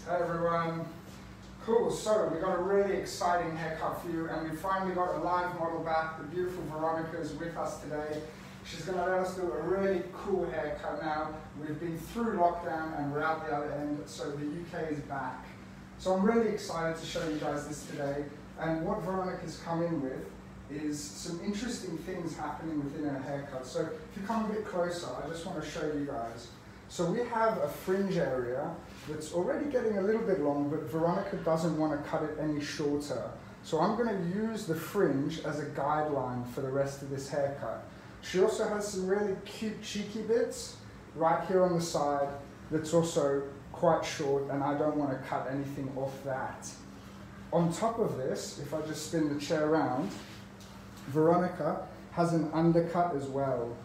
Hey everyone. Cool, so we got a really exciting haircut for you, and we finally got a live model back. The beautiful Veronica is with us today. She's going to let us do a really cool haircut now. We've been through lockdown and we're out the other end, so the UK is back. So I'm really excited to show you guys this today, and what Veronica's come in with is some interesting things happening within her haircut. So if you come a bit closer, I just want to show you guys. So we have a fringe area that's already getting a little bit long, but Veronica doesn't want to cut it any shorter. So I'm going to use the fringe as a guideline for the rest of this haircut. She also has some really cute cheeky bits right here on the side that's also quite short, and I don't want to cut anything off that. On top of this, if I just spin the chair around, Veronica has an undercut as well.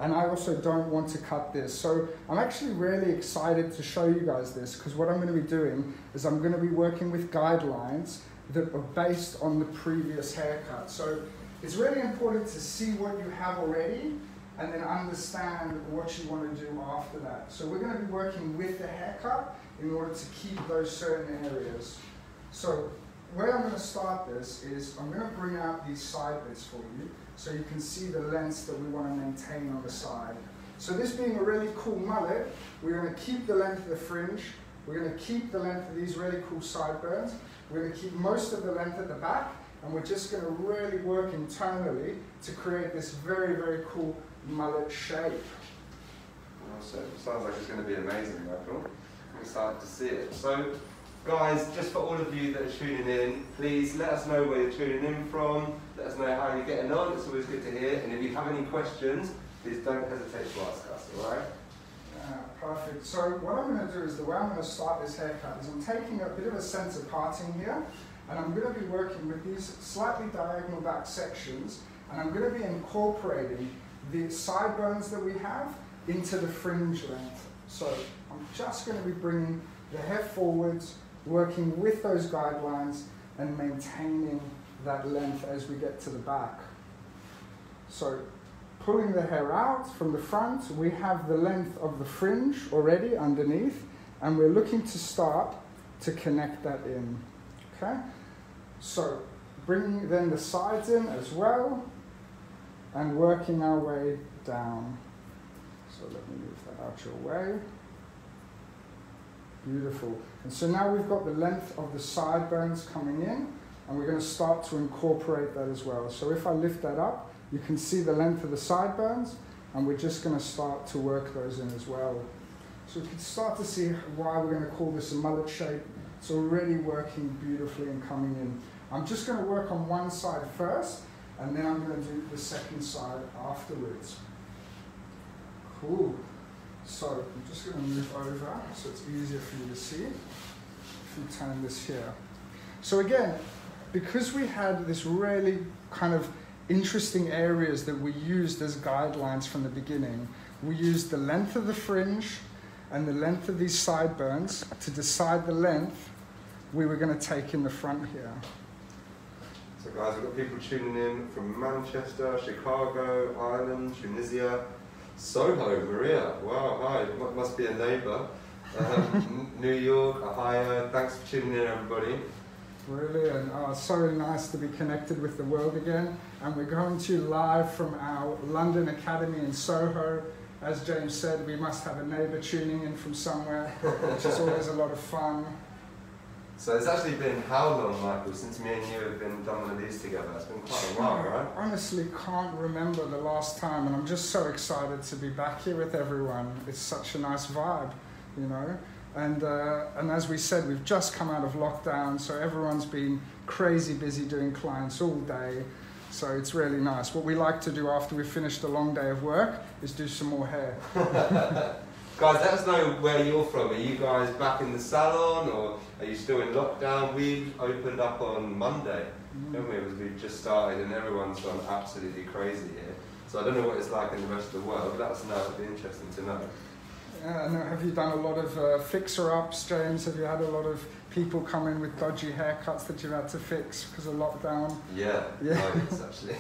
And I also don't want to cut this. So I'm actually really excited to show you guys this, because what I'm going to be doing is I'm going to be working with guidelines that are based on the previous haircut. So it's really important to see what you have already and then understand what you want to do after that. So we're going to be working with the haircut in order to keep those certain areas. So where I'm going to start this is I'm going to bring out these side bits for you, so you can see the lengths that we want to maintain on the side. So this being a really cool mullet, we're going to keep the length of the fringe, we're going to keep the length of these really cool sideburns, we're going to keep most of the length at the back, and we're just going to really work internally to create this very, very cool mullet shape. Awesome. Sounds like it's going to be amazing, Michael. I'm excited to see it. So, guys, just for all of you that are tuning in, please let us know where you're tuning in from. Let us know how you're getting on. It's always good to hear. And if you have any questions, please don't hesitate to ask us, all right? Perfect. So what I'm going to do is, the way I'm going to start this haircut is I'm taking a bit of a center parting here, and I'm going to be working with these slightly diagonal back sections, and I'm going to be incorporating the sideburns that we have into the fringe length. So I'm just going to be bringing the hair forwards, working with those guidelines and maintaining that length as we get to the back. So pulling the hair out from the front, we have the length of the fringe already underneath, and we're looking to start to connect that in. Okay? So bringing then the sides in as well and working our way down. So let me move that out your way. Beautiful. And so now we've got the length of the sideburns coming in, and we're going to start to incorporate that as well. So if I lift that up, you can see the length of the sideburns, and we're just going to start to work those in as well. So you can start to see why we're going to call this a mullet shape. It's already working beautifully and coming in. I'm just going to work on one side first, and then I'm going to do the second side afterwards. Cool. So I'm just going to move over so it's easier for you to see if you turn this here. So again, because we had this really kind of interesting areas that we used as guidelines from the beginning, we used the length of the fringe and the length of these sideburns to decide the length we were going to take in the front here. So guys, we've got people tuning in from Manchester, Chicago, Ireland, Tunisia, Soho, Maria, wow, hi, must be a neighbour. New York, Ohio, thanks for tuning in everybody. Brilliant, so nice to be connected with the world again. And we're going to you live from our London Academy in Soho. As James said, we must have a neighbour tuning in from somewhere, which is always a lot of fun. So it's actually been how long, Michael, since me and you have been done one of these together? It's been quite a while, right? I honestly can't remember the last time, and I'm just so excited to be back here with everyone. It's such a nice vibe, you know? And as we said, we've just come out of lockdown, so everyone's been crazy busy doing clients all day. So it's really nice. What we like to do after we've finished a long day of work is do some more hair. Guys, let us know where you're from. Are you guys back in the salon, or are you still in lockdown? We opened up on Monday, didn't we? We've just started and everyone's gone absolutely crazy here. So I don't know what it's like in the rest of the world. Let us know, it'd be interesting to know. Have you done a lot of fixer-ups, James? Have you had a lot of people come in with dodgy haircuts that you've had to fix because of lockdown? Yeah. Loads, actually.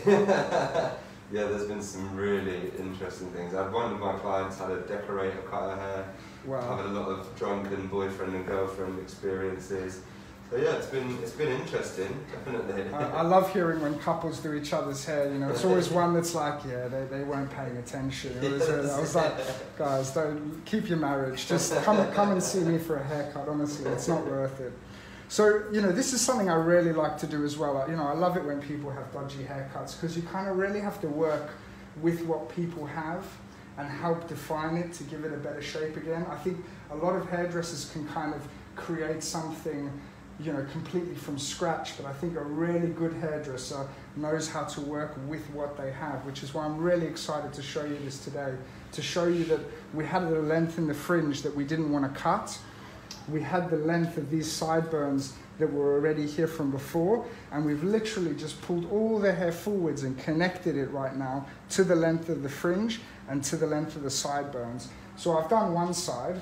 Yeah, there's been some really interesting things. I had one of my clients had a decorator cut her hair. Wow. I've had a lot of drunken boyfriend and girlfriend experiences. So yeah, it's been interesting, definitely. I love hearing when couples do each other's hair. You know, it's always one that's like, yeah, they weren't paying attention. I was like, guys, don't keep your marriage. Just come and see me for a haircut. Honestly, it's not worth it. So, you know, this is something I really like to do as well. You know, I love it when people have dodgy haircuts because you kind of really have to work with what people have and help define it to give it a better shape again. I think a lot of hairdressers can kind of create something, you know, completely from scratch, but I think a really good hairdresser knows how to work with what they have, which is why I'm really excited to show you this today, to show you that we had a length in the fringe that we didn't want to cut. We had the length of these sideburns that were already here from before, and we've literally just pulled all the hair forwards and connected it right now to the length of the fringe and to the length of the sideburns. So I've done one side,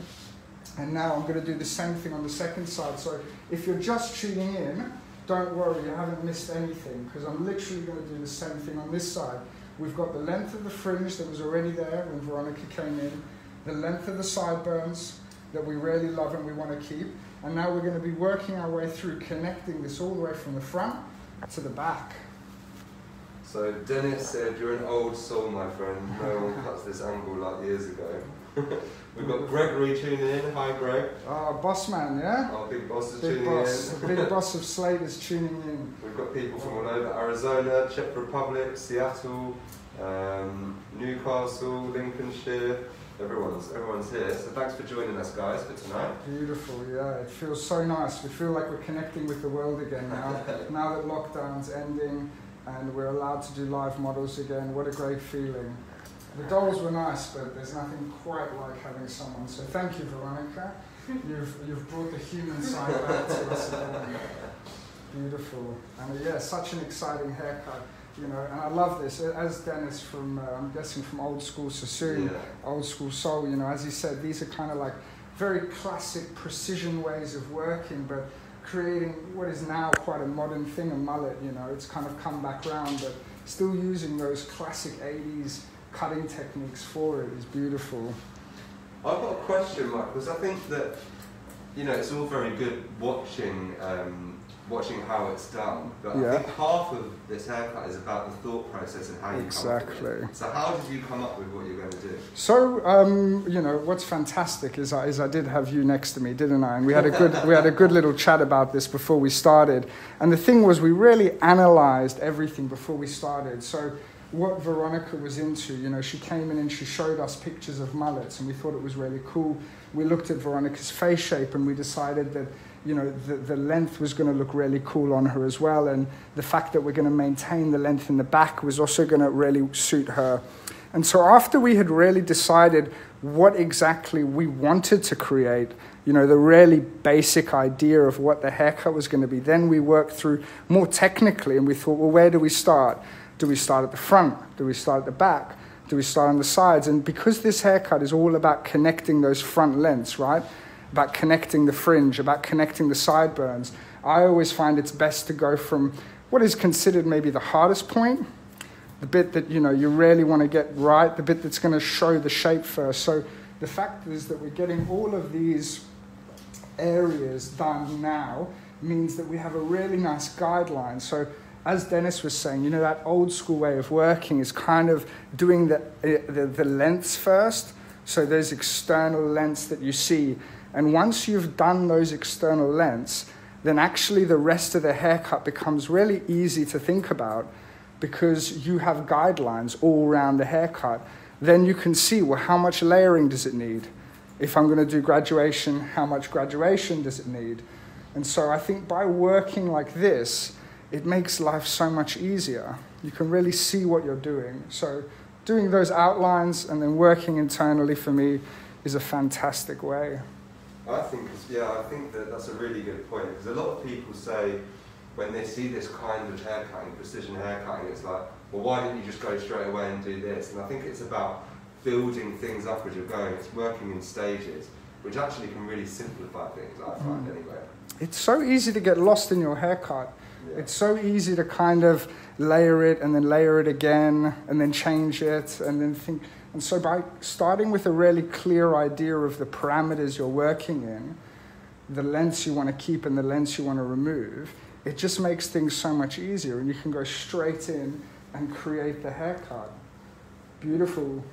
and now I'm going to do the same thing on the second side. So if you're just tuning in, don't worry, you haven't missed anything, because I'm literally going to do the same thing on this side. We've got the length of the fringe that was already there when Veronica came in, the length of the sideburns that we really love and we want to keep, and now we're going to be working our way through connecting this all the way from the front to the back. So Dennis said, you're an old soul, my friend. No one cuts this angle like years ago. We've got Gregory tuning in. Hi, Greg. Boss man, yeah? Our big boss is Big tuning boss. in. The big boss of Slate is tuning in. We've got people from all over Arizona, Czech Republic, Seattle, Newcastle, Lincolnshire. Everyone's here. So thanks for joining us, guys, for tonight. Beautiful, yeah. It feels so nice. We feel like we're connecting with the world again now. Now that lockdown's ending and we're allowed to do live models again. What a great feeling. The dolls were nice, but there's nothing quite like having someone. So thank you, Veronica. You've brought the human side back to us again. Beautiful. And yeah, such an exciting haircut. You know, and I love this. As Dennis from, I'm guessing from Old School Sassoon, yeah. Old School Soul, you know, as he said, these are kind of like very classic precision ways of working, but creating what is now quite a modern thing, a mullet, you know, it's kind of come back around, but still using those classic 80s cutting techniques for it is beautiful. I've got a question, Mike, because I think that, you know, it's all very good watching how it's done, but yeah. I think half of this haircut is about the thought process and how you come up with it. So how did you come up with what you're going to do? So, you know, what's fantastic is I did have you next to me, didn't I? And we had a good little chat about this before we started. And the thing was, we really analysed everything before we started. So what Veronica was into, you know, she came in and she showed us pictures of mullets, and we thought it was really cool. We looked at Veronica's face shape and we decided that, you know, the length was going to look really cool on her as well, and the fact that we're going to maintain the length in the back was also going to really suit her. And so after we had really decided what exactly we wanted to create, you know, the really basic idea of what the haircut was going to be, then we worked through more technically, and we thought, well, where do we start? Do we start at the front? Do we start at the back? Do we start on the sides? And because this haircut is all about connecting those front lengths, right? About connecting the fringe, about connecting the sideburns, I always find it's best to go from what is considered maybe the hardest point, the bit that, you know, you really want to get right, the bit that's going to show the shape first. So the fact is that we're getting all of these areas done now means that we have a really nice guideline. So as Dennis was saying, you know, that old school way of working is kind of doing the lengths first. So those external lengths that you see. And once you've done those external lengths, then actually the rest of the haircut becomes really easy to think about because you have guidelines all around the haircut. Then you can see, well, how much layering does it need? If I'm going to do graduation, how much graduation does it need? And so I think by working like this, it makes life so much easier. You can really see what you're doing. So doing those outlines and then working internally for me is a fantastic way. I think that's a really good point, because a lot of people say when they see this kind of haircutting, precision haircutting, it's like, well, why didn't you just go straight away and do this? And I think it's about building things up as you're going. It's working in stages, which actually can really simplify things, I find anyway. It's so easy to get lost in your haircut. It's so easy to kind of layer it and then layer it again and then change it and then think. And so by starting with a really clear idea of the parameters you're working in, the lengths you want to keep and the lengths you want to remove, it just makes things so much easier, and you can go straight in and create the haircut. Beautiful.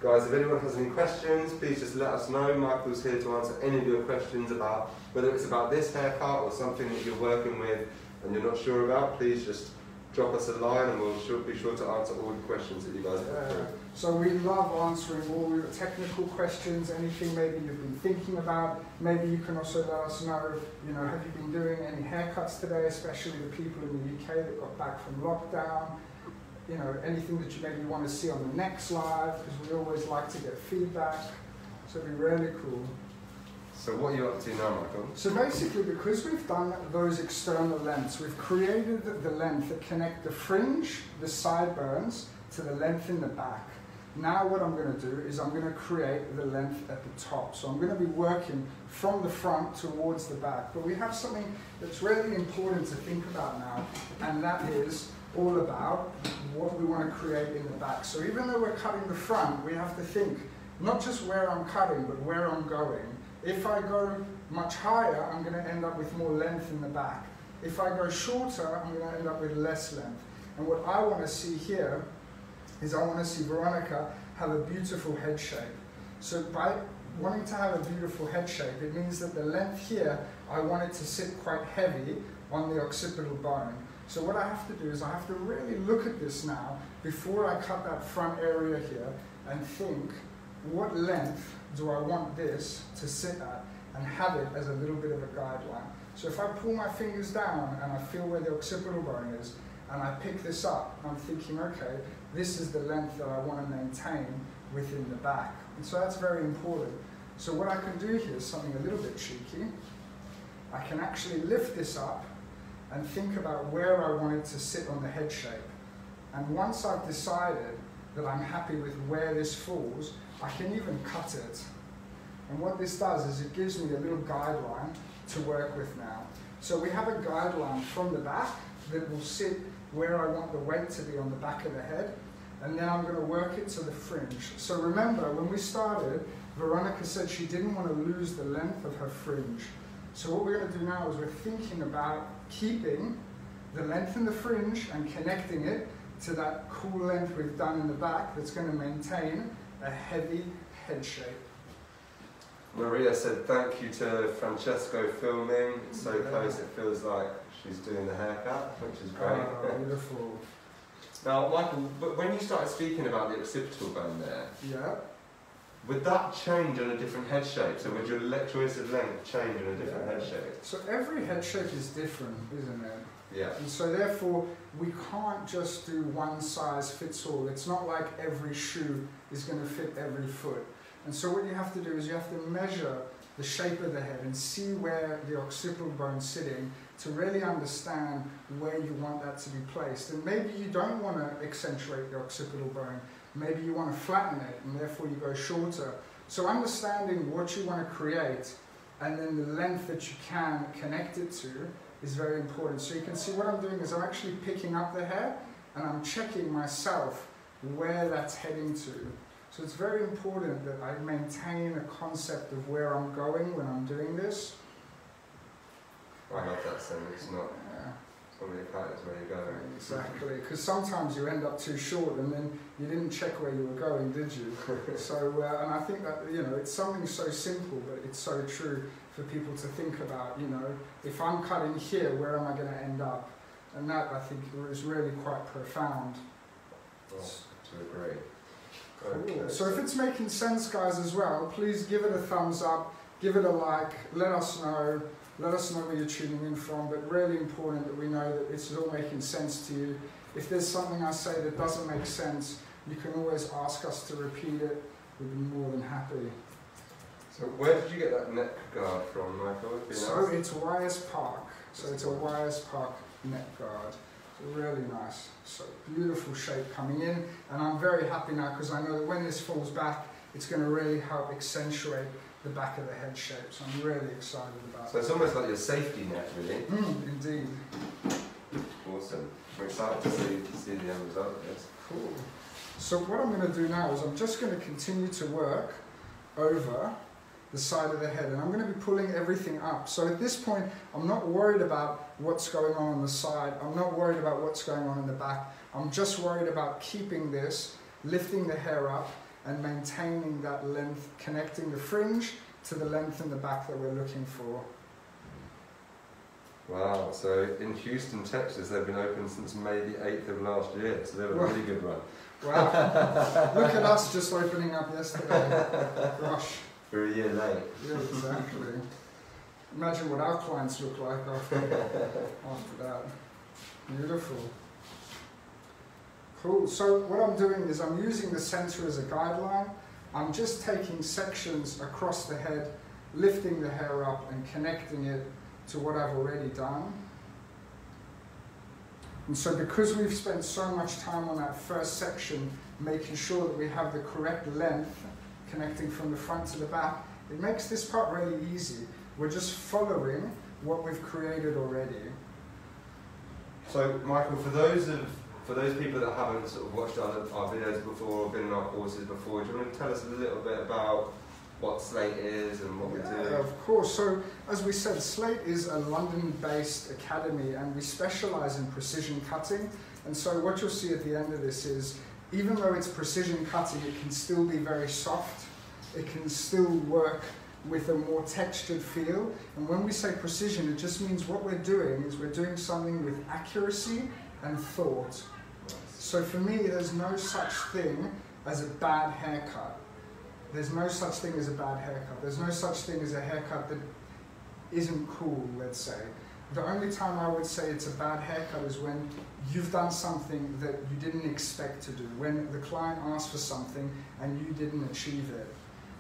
Guys, if anyone has any questions, please just let us know. Michael's here to answer any of your questions about whether it's about this haircut or something that you're working with and you're not sure about. Please just drop us a line and we'll be sure to answer all the questions that you guys have through. So we love answering all your technical questions, anything maybe you've been thinking about. Maybe you can also let us know, have you been doing any haircuts today, especially the people in the UK that got back from lockdown. Anything that you maybe want to see on the next live, because we always like to get feedback. So it'd be really cool. So what are you up to now, Michael? So basically, because we've done those external lengths, we've created the length that connect the fringe, the sideburns, to the length in the back. Now what I'm going to do is I'm going to create the length at the top. So I'm going to be working from the front towards the back. But we have something that's really important to think about now, and that is all about what we want to create in the back. So even though we're cutting the front, we have to think not just where I'm cutting, but where I'm going. If I go much higher, I'm going to end up with more length in the back. If I go shorter, I'm going to end up with less length. And what I want to see here is I want to see Veronica have a beautiful head shape. So by wanting to have a beautiful head shape, it means that the length here, I want it to sit quite heavy on the occipital bone. So what I have to do is I have to really look at this now before I cut that front area here and think, what length do I want this to sit at, and have it as a little bit of a guideline. So if I pull my fingers down and I feel where the occipital bone is, and I pick this up, I'm thinking, okay, this is the length that I want to maintain within the back. And so that's very important. So what I can do here is something a little bit cheeky. I can actually lift this up and think about where I want it to sit on the head shape. And once I've decided that I'm happy with where this falls, I can even cut it. And what this does is it gives me a little guideline to work with now. So we have a guideline from the back that will sit where I want the weight to be on the back of the head, and then I'm going to work it to the fringe. So remember, when we started, Veronica said she didn't want to lose the length of her fringe. So what we're going to do now is we're thinking about keeping the length in the fringe and connecting it to that cool length we've done in the back that's going to maintain a heavy head shape. Maria said thank you to Francesco filming. It's so close it feels like she's doing the haircut, which is great. Oh, beautiful. Now, Michael, when you started speaking about the occipital bone there, would that change on a different head shape? So would your choice of length change on a different head shape? So every head shape is different, isn't it? Yeah. And so therefore, we can't just do one size fits all. It's not like every shoe is going to fit every foot. And so what you have to do is you have to measure the shape of the head and see where the occipital bone's sitting to really understand where you want that to be placed. And maybe you don't want to accentuate the occipital bone. Maybe you want to flatten it and therefore you go shorter. So understanding what you want to create and then the length that you can connect it to is very important. So you can see what I'm doing is I'm actually picking up the hair and I'm checking myself where that's heading to. So it's very important that I maintain a concept of where I'm going when I'm doing this. I love that saying, it's not where you're cut, it's where you're going. Exactly, because sometimes you end up too short and then you didn't check where you were going, did you? So, and I think that, it's something so simple, but it's so true for people to think about, if I'm cutting here, where am I going to end up? And that, I think, is really quite profound. Well, to agree. Cool. So if it's making sense, guys, as well, please give it a thumbs up, give it a like, let us know where you're tuning in from, but really important that we know that this is all making sense to you. If there's something I say that doesn't make sense, you can always ask us to repeat it. We'd be more than happy. So where did you get that neck guard from, Michael? So it's YS Park. So it's a YS Park neck guard. Really nice, so beautiful shape coming in, and I'm very happy now because I know that when this falls back, it's going to really help accentuate the back of the head shape. So I'm really excited about it. So it's almost like your safety net, really. Indeed. awesome. I'm excited to see the end result of this. Cool. So what I'm going to do now is I'm just going to continue to work over the side of the head, and I'm going to be pulling everything up. So at this point, I'm not worried about what's going on the side. I'm not worried about what's going on in the back. I'm just worried about keeping this, lifting the hair up, and maintaining that length, connecting the fringe to the length in the back that we're looking for. Wow, so in Houston, Texas, they've been open since May the 8th of last year, so they've a really good run. Wow, look at us just opening up yesterday. Gosh. We're a year late. Yeah, exactly. Imagine what our clients look like after that. Beautiful. Cool, so what I'm doing is I'm using the center as a guideline. I'm just taking sections across the head, lifting the hair up and connecting it to what I've already done. And so because we've spent so much time on that first section, making sure that we have the correct length, connecting from the front to the back, it makes this part really easy. We're just following what we've created already. So Michael, for those people that haven't sort of watched our videos before or been in our courses before, do you want to tell us a little bit about what Slate is and what we do? Of course. So as we said, Slate is a London-based academy and we specialize in precision cutting. And so what you'll see at the end of this is, even though it's precision cutting, it can still be very soft. It can still work with a more textured feel. And when we say precision, it just means what we're doing is we're doing something with accuracy and thought. So for me, there's no such thing as a bad haircut. There's no such thing as a bad haircut. There's no such thing as a haircut that isn't cool, let's say. The only time I would say it's a bad haircut is when you've done something that you didn't expect to do, when the client asked for something and you didn't achieve it.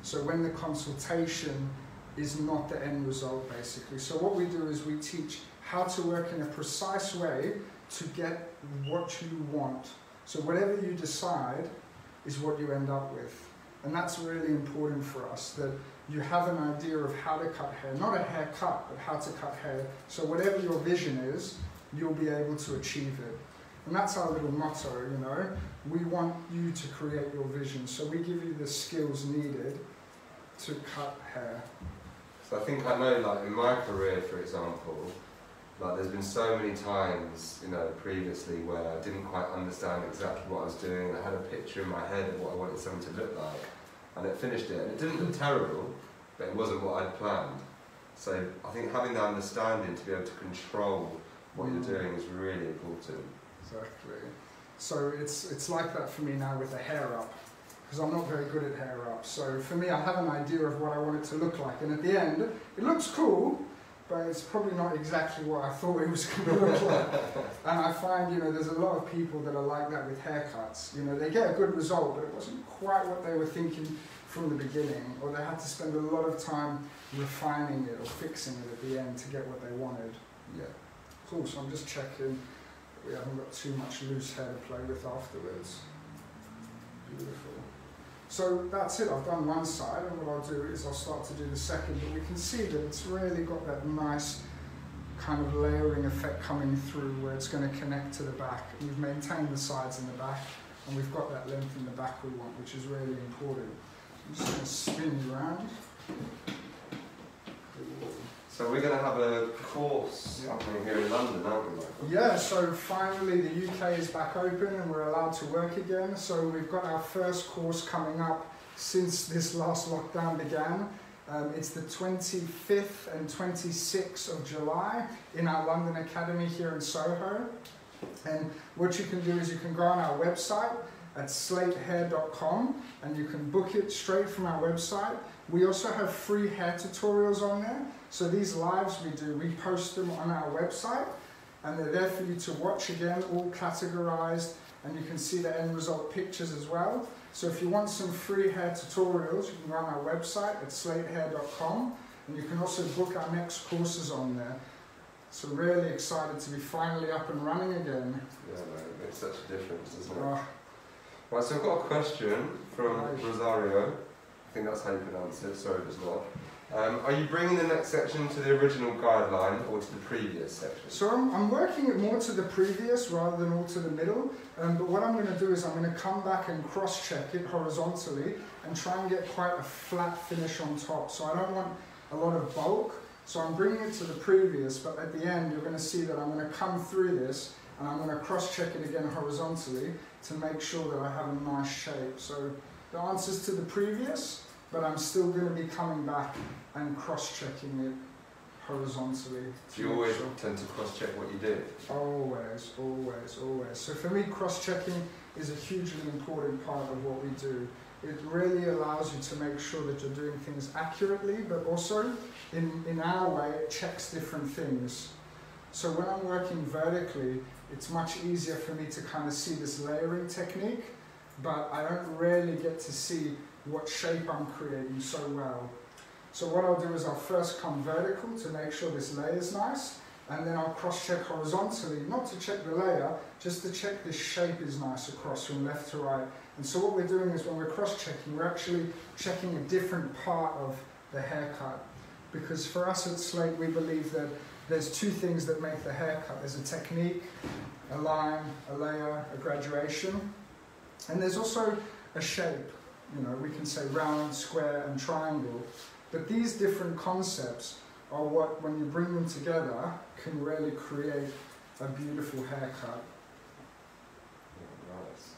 So when the consultation is not the end result, basically. So what we do is we teach how to work in a precise way to get what you want. So whatever you decide is what you end up with. And that's really important for us, that you have an idea of how to cut hair, not a haircut, but how to cut hair. So whatever your vision is, you'll be able to achieve it. And that's our little motto, you know. We want you to create your vision. So we give you the skills needed to cut hair. So I think I know, like in my career, for example, like there's been so many times, you know, previously where I didn't quite understand exactly what I was doing. I had a picture in my head of what I wanted something to look like, and it finished it. And it didn't look terrible, but it wasn't what I'd planned. So I think having the understanding to be able to control what you're doing is really important. Exactly. So it's like that for me now with the hair up, because I'm not very good at hair up. So for me, I have an idea of what I want it to look like, and at the end, it looks cool, but it's probably not exactly what I thought it was going to look like. And I find, you know, there's a lot of people that are like that with haircuts. You know, they get a good result, but it wasn't quite what they were thinking from the beginning, or they had to spend a lot of time refining it or fixing it at the end to get what they wanted. Yeah. Cool, so I'm just checking that we haven't got too much loose hair to play with afterwards. Beautiful. So that's it, I've done one side, and what I'll do is I'll start to do the second, but we can see that it's really got that nice kind of layering effect coming through where it's going to connect to the back. We've maintained the sides and the back, and we've got that length in the back we want, which is really important. I'm just going to spin you around. So we're going to have a course happening here in London, aren't we, Michael? Yeah, so finally the UK is back open and we're allowed to work again. So we've got our first course coming up since this last lockdown began. It's the 25th and 26th of July in our London Academy here in Soho. And what you can do is you can go on our website at slatehair.com and you can book it straight from our website. We also have free hair tutorials on there. So these lives we do, we post them on our website and they're there for you to watch again, all categorized, and you can see the end result pictures as well. So if you want some free hair tutorials, you can go on our website at slatehair.com and you can also book our next courses on there. So really excited to be finally up and running again. Yeah, no, it makes such a difference, doesn't it? Right, so I've got a question from Rosario. I think that's how you pronounce it, sorry if it's not. Are you bringing the next section to the original guideline or to the previous section? So I'm working it more to the previous rather than all to the middle, but what I'm going to do is I'm going to come back and cross-check it horizontally and try and get quite a flat finish on top. So I don't want a lot of bulk, so I'm bringing it to the previous, but at the end you're going to see that I'm going to come through this and I'm going to cross-check it again horizontally to make sure that I have a nice shape. So the answer's to the previous, but I'm still going to be coming back and cross-checking it horizontally. So you always tend to cross-check what you do? Always, always, always. So for me, cross-checking is a hugely important part of what we do. It really allows you to make sure that you're doing things accurately, but also, in our way, it checks different things. So when I'm working vertically, it's much easier for me to kind of see this layering technique, but I don't really get to see what shape I'm creating so well. So what I'll do is I'll first come vertical to make sure this layer is nice, and then I'll cross-check horizontally, not to check the layer, just to check this shape is nice across from left to right. And so what we're doing is when we're cross-checking, we're actually checking a different part of the haircut. Because for us at Slate, we believe that there's two things that make the haircut. There's a technique, a line, a layer, a graduation, and there's also a shape. You know, we can say round, square, and triangle. But these different concepts are what, when you bring them together, can really create a beautiful haircut. Nice.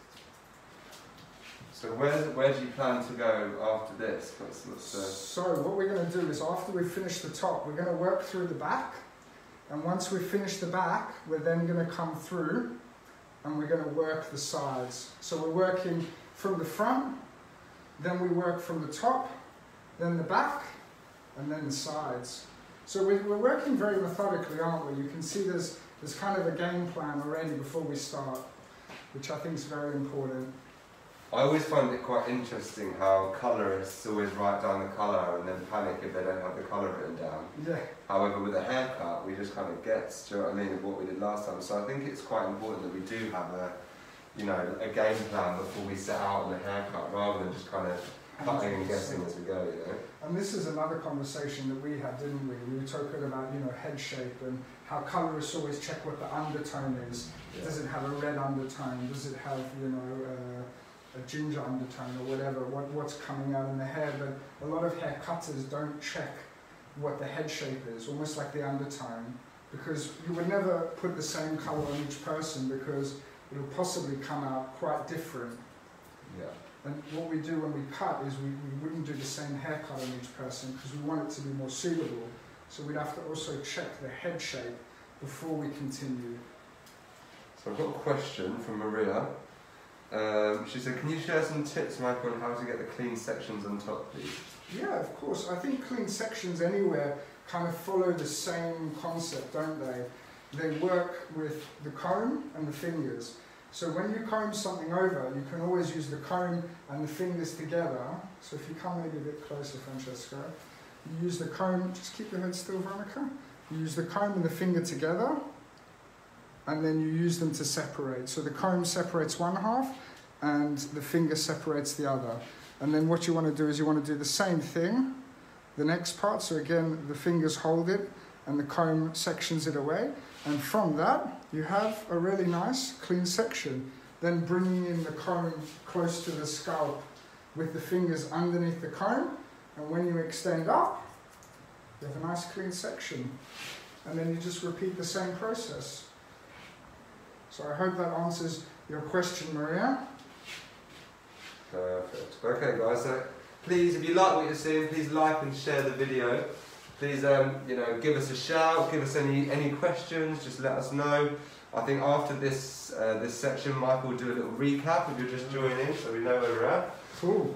So where do you plan to go after this? So what we're going to do is after we finish the top, we're going to work through the back. And once we finish the back, we're then going to come through and we're going to work the sides. So we're working from the front, then we work from the top, then the back, and then the sides. So we're working very methodically, aren't we? You can see there's kind of a game plan already before we start, which I think is very important. I always find it quite interesting how colourists always write down the colour and then panic if they don't have the colour written down. Yeah. However, with a haircut, we just kind of guess, do you know what I mean, of what we did last time. So I think it's quite important that we do have a game plan before we set out on the haircut, rather than just kind of cutting and guessing as we go, you know. And this is another conversation that we had, didn't we? We were talking about, head shape and how colourists always check what the undertone is. Yeah. Does it have a red undertone? Does it have, a ginger undertone or whatever? What's coming out in the hair? But a lot of hair cutters don't check what the head shape is, almost like the undertone, because you would never put the same colour on each person because it'll possibly come out quite different. Yeah. And what we do when we cut is we wouldn't do the same haircut on each person because we want it to be more suitable. So we'd have to also check the head shape before we continue. So I've got a question from Maria. She said, can you share some tips, Michael, on how to get the clean sections on top, please? Yeah, of course. I think clean sections anywhere kind of follow the same concept, don't they? They work with the comb and the fingers. So when you comb something over, you can always use the comb and the fingers together. So if you come maybe a bit closer, Francesco, you use the comb, just keep your head still, Veronica. You use the comb and the finger together, and then you use them to separate. So the comb separates one half, and the finger separates the other. And then what you want to do is you want to do the same thing, the next part. So again, the fingers hold it, and the comb sections it away. And from that, you have a really nice, clean section. Then bringing in the comb close to the scalp with the fingers underneath the comb. And when you extend up, you have a nice, clean section. And then you just repeat the same process. So I hope that answers your question, Maria. Perfect. Okay, guys, so please, if you like what you're seeing, please like and share the video. Please, give us a shout, give us any questions, just let us know. I think after this this section, Michael will do a little recap if you're just joining, so we know where we're at. Cool.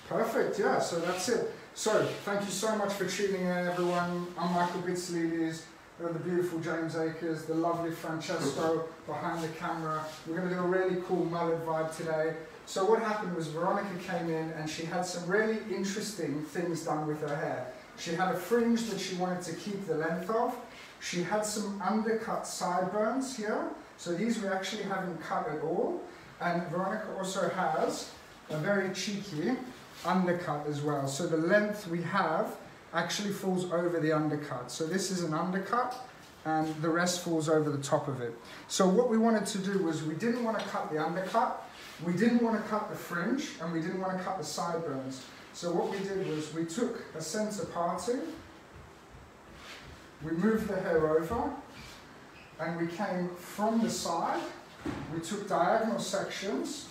Perfect, yeah, so that's it. So, thank you so much for tuning in, everyone. I'm Michael Bitslidis, the beautiful James Akers, the lovely Francesco behind the camera. We're going to do a really cool mullet vibe today. So what happened was Veronica came in and she had some really interesting things done with her hair. She had a fringe that she wanted to keep the length of. She had some undercut sideburns here. So these we actually haven't cut at all. And Veronica also has a very cheeky undercut as well. So the length we have actually falls over the undercut. So this is an undercut, and the rest falls over the top of it. So what we wanted to do was we didn't want to cut the undercut, we didn't want to cut the fringe, and we didn't want to cut the sideburns. So what we did was we took a center parting, we moved the hair over, and we came from the side, we took diagonal sections,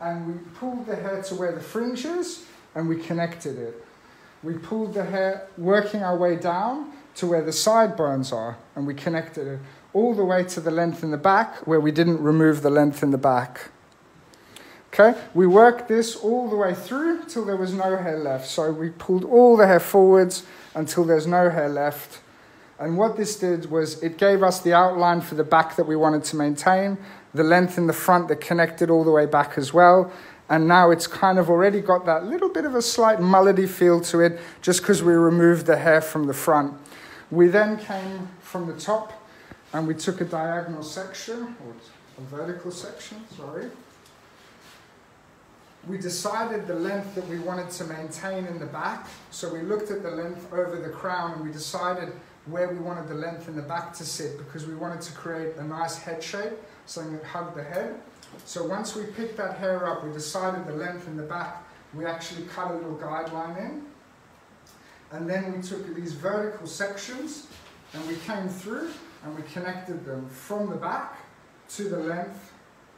and we pulled the hair to where the fringe is, and we connected it. We pulled the hair, working our way down to where the sideburns are, and we connected it all the way to the length in the back, where we didn't remove the length in the back. Okay, we worked this all the way through till there was no hair left. So we pulled all the hair forwards until there's no hair left. And what this did was it gave us the outline for the back that we wanted to maintain, the length in the front that connected all the way back as well. And now it's kind of already got that little bit of a slight mullety feel to it, just because we removed the hair from the front. We then came from the top and we took a diagonal section, or a vertical section, sorry. We decided the length that we wanted to maintain in the back. So we looked at the length over the crown and we decided where we wanted the length in the back to sit, because we wanted to create a nice head shape, something that hugged the head. So once we picked that hair up, we decided the length in the back, we actually cut a little guideline in. And then we took these vertical sections and we came through and we connected them from the back to the length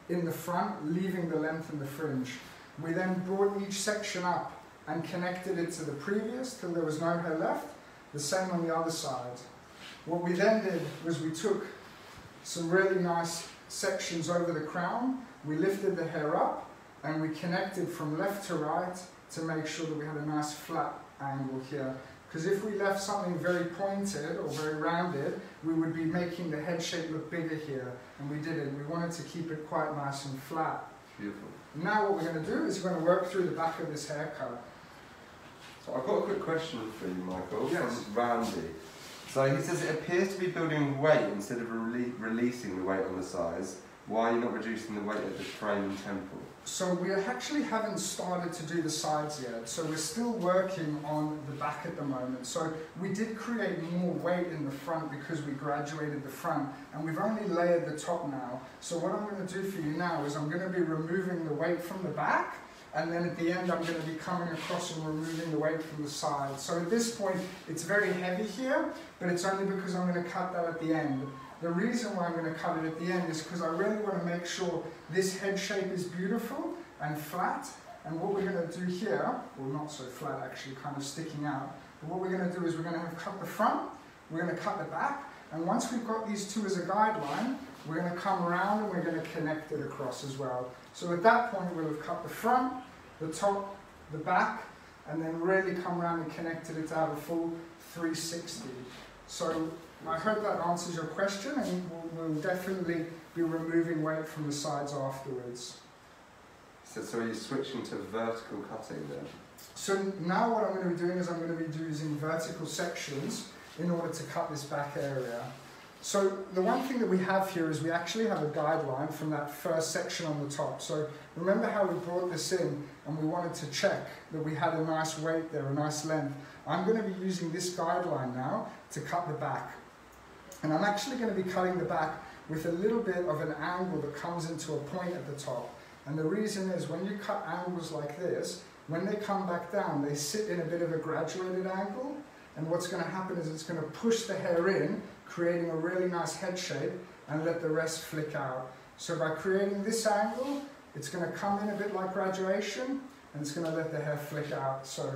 in the front, leaving the length in the fringe. We then brought each section up and connected it to the previous till there was no hair left. The same on the other side. What we then did was we took some really nice sections over the crown, we lifted the hair up, and we connected from left to right to make sure that we had a nice flat angle here. Because if we left something very pointed or very rounded, we would be making the head shape look bigger here, and we didn't. We wanted to keep it quite nice and flat. Beautiful. Now what we're going to do is we're going to work through the back of this haircut. So I've got a quick question for you, Michael, yes. from Randy. So he says it appears to be building weight instead of releasing the weight on the sides. Why are you not reducing the weight at the frame and temple? So we actually haven't started to do the sides yet. So we're still working on the back at the moment. So we did create more weight in the front because we graduated the front, and we've only layered the top now. So what I'm going to do for you now is I'm going to be removing the weight from the back, and then at the end I'm going to be coming across and removing the weight from the side. So at this point it's very heavy here, but it's only because I'm going to cut that at the end. The reason why I'm going to cut it at the end is because I really want to make sure this head shape is beautiful and flat. And what we're going to do here, well, not so flat actually, kind of sticking out, but what we're going to do is we're going to have cut the front, we're going to cut the back, and once we've got these two as a guideline, we're going to come around and we're going to connect it across as well. So at that point we'll have cut the front, the top, the back, and then really come around and connected it to have a full 360. So I hope that answers your question, and we'll definitely be removing weight from the sides afterwards. So are you switching to vertical cutting then? So now what I'm going to be doing is I'm going to be using vertical sections in order to cut this back area. So the one thing that we have here is we actually have a guideline from that first section on the top. So remember how we brought this in and we wanted to check that we had a nice weight there, a nice length. I'm going to be using this guideline now to cut the back. And I'm actually going to be cutting the back with a little bit of an angle that comes into a point at the top. And the reason is when you cut angles like this, when they come back down, they sit in a bit of a graduated angle. And what's going to happen is it's going to push the hair in, creating a really nice head shape, and let the rest flick out. So by creating this angle, it's going to come in a bit like graduation, and it's going to let the hair flick out. So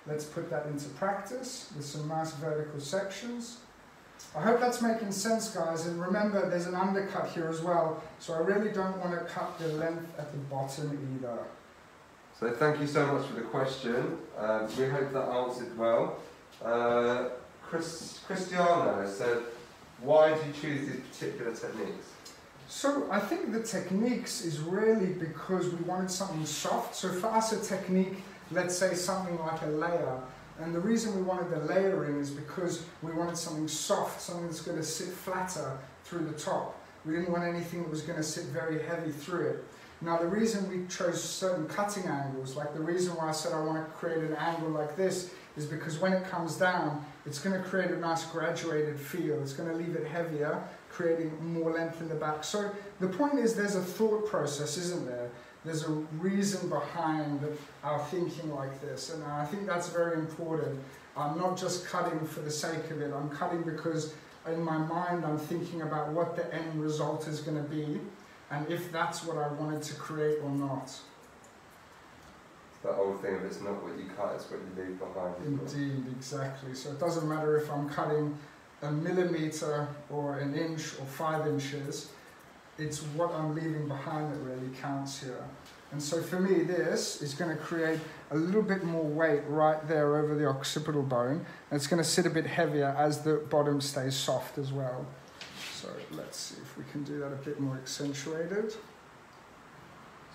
let's put that into practice with some nice vertical sections. I hope that's making sense, guys, and remember there's an undercut here as well, so I really don't want to cut the length at the bottom either. So thank you so much for the question. We hope that answered well. Cristiano said, why do you choose these particular techniques? So I think the techniques is really because we wanted something soft. So for us a technique, let's say something like a layer. And the reason we wanted the layering is because we wanted something soft, something that's going to sit flatter through the top. We didn't want anything that was going to sit very heavy through it. Now the reason we chose certain cutting angles, like the reason why I said I want to create an angle like this, is because when it comes down, it's going to create a nice graduated feel. It's going to leave it heavier, creating more length in the back. So the point is there's a thought process, isn't there? There's a reason behind our thinking like this, and I think that's very important. I'm not just cutting for the sake of it. I'm cutting because in my mind I'm thinking about what the end result is going to be, and if that's what I wanted to create or not. That old thing of it's not what you cut, it's what you leave behind. Indeed, exactly. So it doesn't matter if I'm cutting a millimetre or an inch or 5 inches, it's what I'm leaving behind that really counts here. And so for me, this is going to create a little bit more weight right there over the occipital bone. And it's going to sit a bit heavier as the bottom stays soft as well. So let's see if we can do that a bit more accentuated.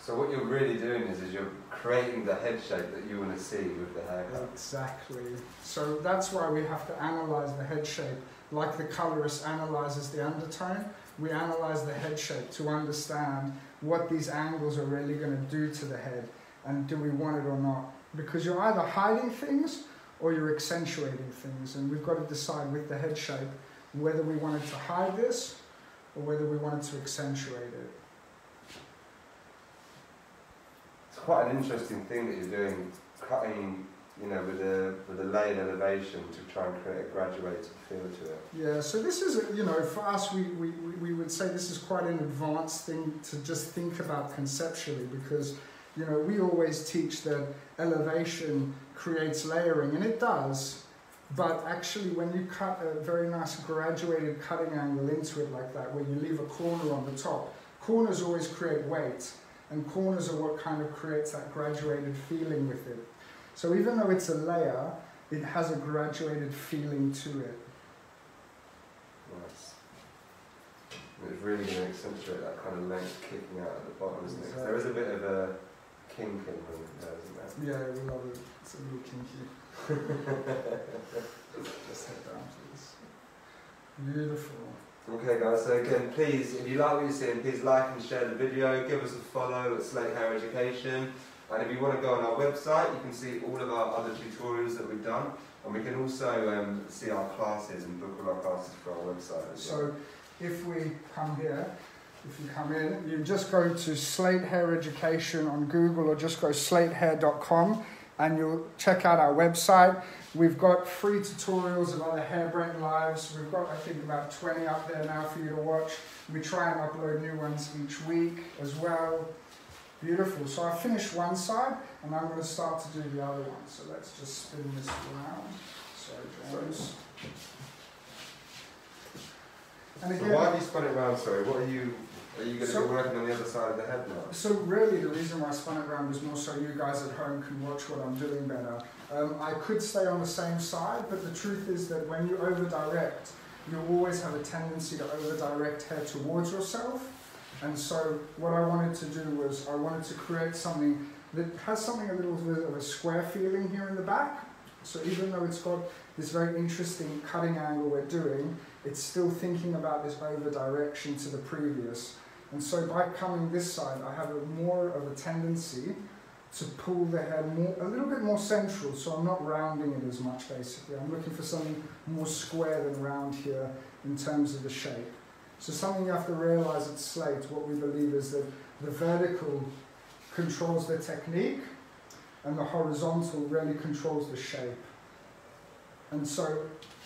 So what you're really doing is you're creating the head shape that you want to see with the haircut. Exactly. So that's why we have to analyze the head shape. Like the colorist analyzes the undertone, we analyze the head shape to understand what these angles are really going to do to the head, and do we want it or not. Because you're either hiding things or you're accentuating things, and we've got to decide with the head shape whether we wanted to hide this or whether we wanted to accentuate it. It's quite an interesting thing that you're doing, cutting, you know, with a layered elevation to try and create a graduated feel to it. Yeah, so this is, you know, for us, we would say this is quite an advanced thing to just think about conceptually, because, you know, we always teach that elevation creates layering, and it does, but actually when you cut a very nice graduated cutting angle into it like that, where you leave a corner on the top, corners always create weight, and corners are what kind of creates that graduated feeling with it. So even though it's a layer, it has a graduated feeling to it. Nice. It's really going to accentuate that kind of length kicking out at the bottom, isn't it? Exactly. There is a bit of a kink in there, isn't there? Yeah, we love it. It's a little kinky. Just head down, please. Beautiful. Okay guys, so again, please, if you like what you're seeing, please like and share the video, give us a follow at Slate Hair Education, and if you want to go on our website, you can see all of our other tutorials that we've done, and we can also see our classes and book all our classes for our website as well. So if we come here, if you come in, you just go to Slate Hair Education on Google, or just go slatehair.com, and you'll check out our website. We've got free tutorials of other hair-brain lives. We've got, I think, about 20 up there now for you to watch. We try and upload new ones each week as well. Beautiful. So I finished one side, and I'm going to start to do the other one. So let's just spin this around. Sorry, James. And again, so why have you spun it around, sorry? What are you going to be working on the other side of the head now? So really the reason why I spun it around was more so you guys at home can watch what I'm doing better. I could stay on the same side, but the truth is that when you over-direct, you always have a tendency to over-direct hair towards yourself. And so what I wanted to do was I wanted to create something that has something a little bit of a square feeling here in the back. So even though it's got this very interesting cutting angle we're doing, it's still thinking about this over-direction to the previous. And so by coming this side, I have more of a tendency to pull the head a little bit more central, so I'm not rounding it as much basically. I'm looking for something more square than round here in terms of the shape. So something you have to realize at Slate, what we believe is that the vertical controls the technique and the horizontal really controls the shape. And so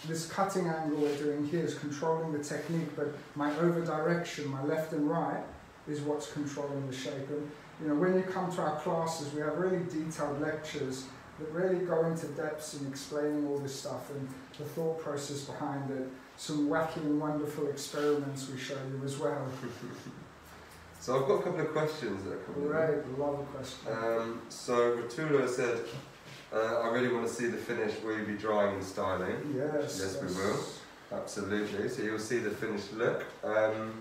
this cutting angle we're doing here is controlling the technique, but my over-direction, my left and right, is what's controlling the shape. And you know, when you come to our classes, we have really detailed lectures that really go into depths in explaining all this stuff and the thought process behind it. Some wacky and wonderful experiments we show you as well. So I've got a couple of questions that are coming in. Great, love a question. So Rotula said, I really want to see the finish. Will you be drying and styling? Yes. Yes, we will. Absolutely. So you'll see the finished look. And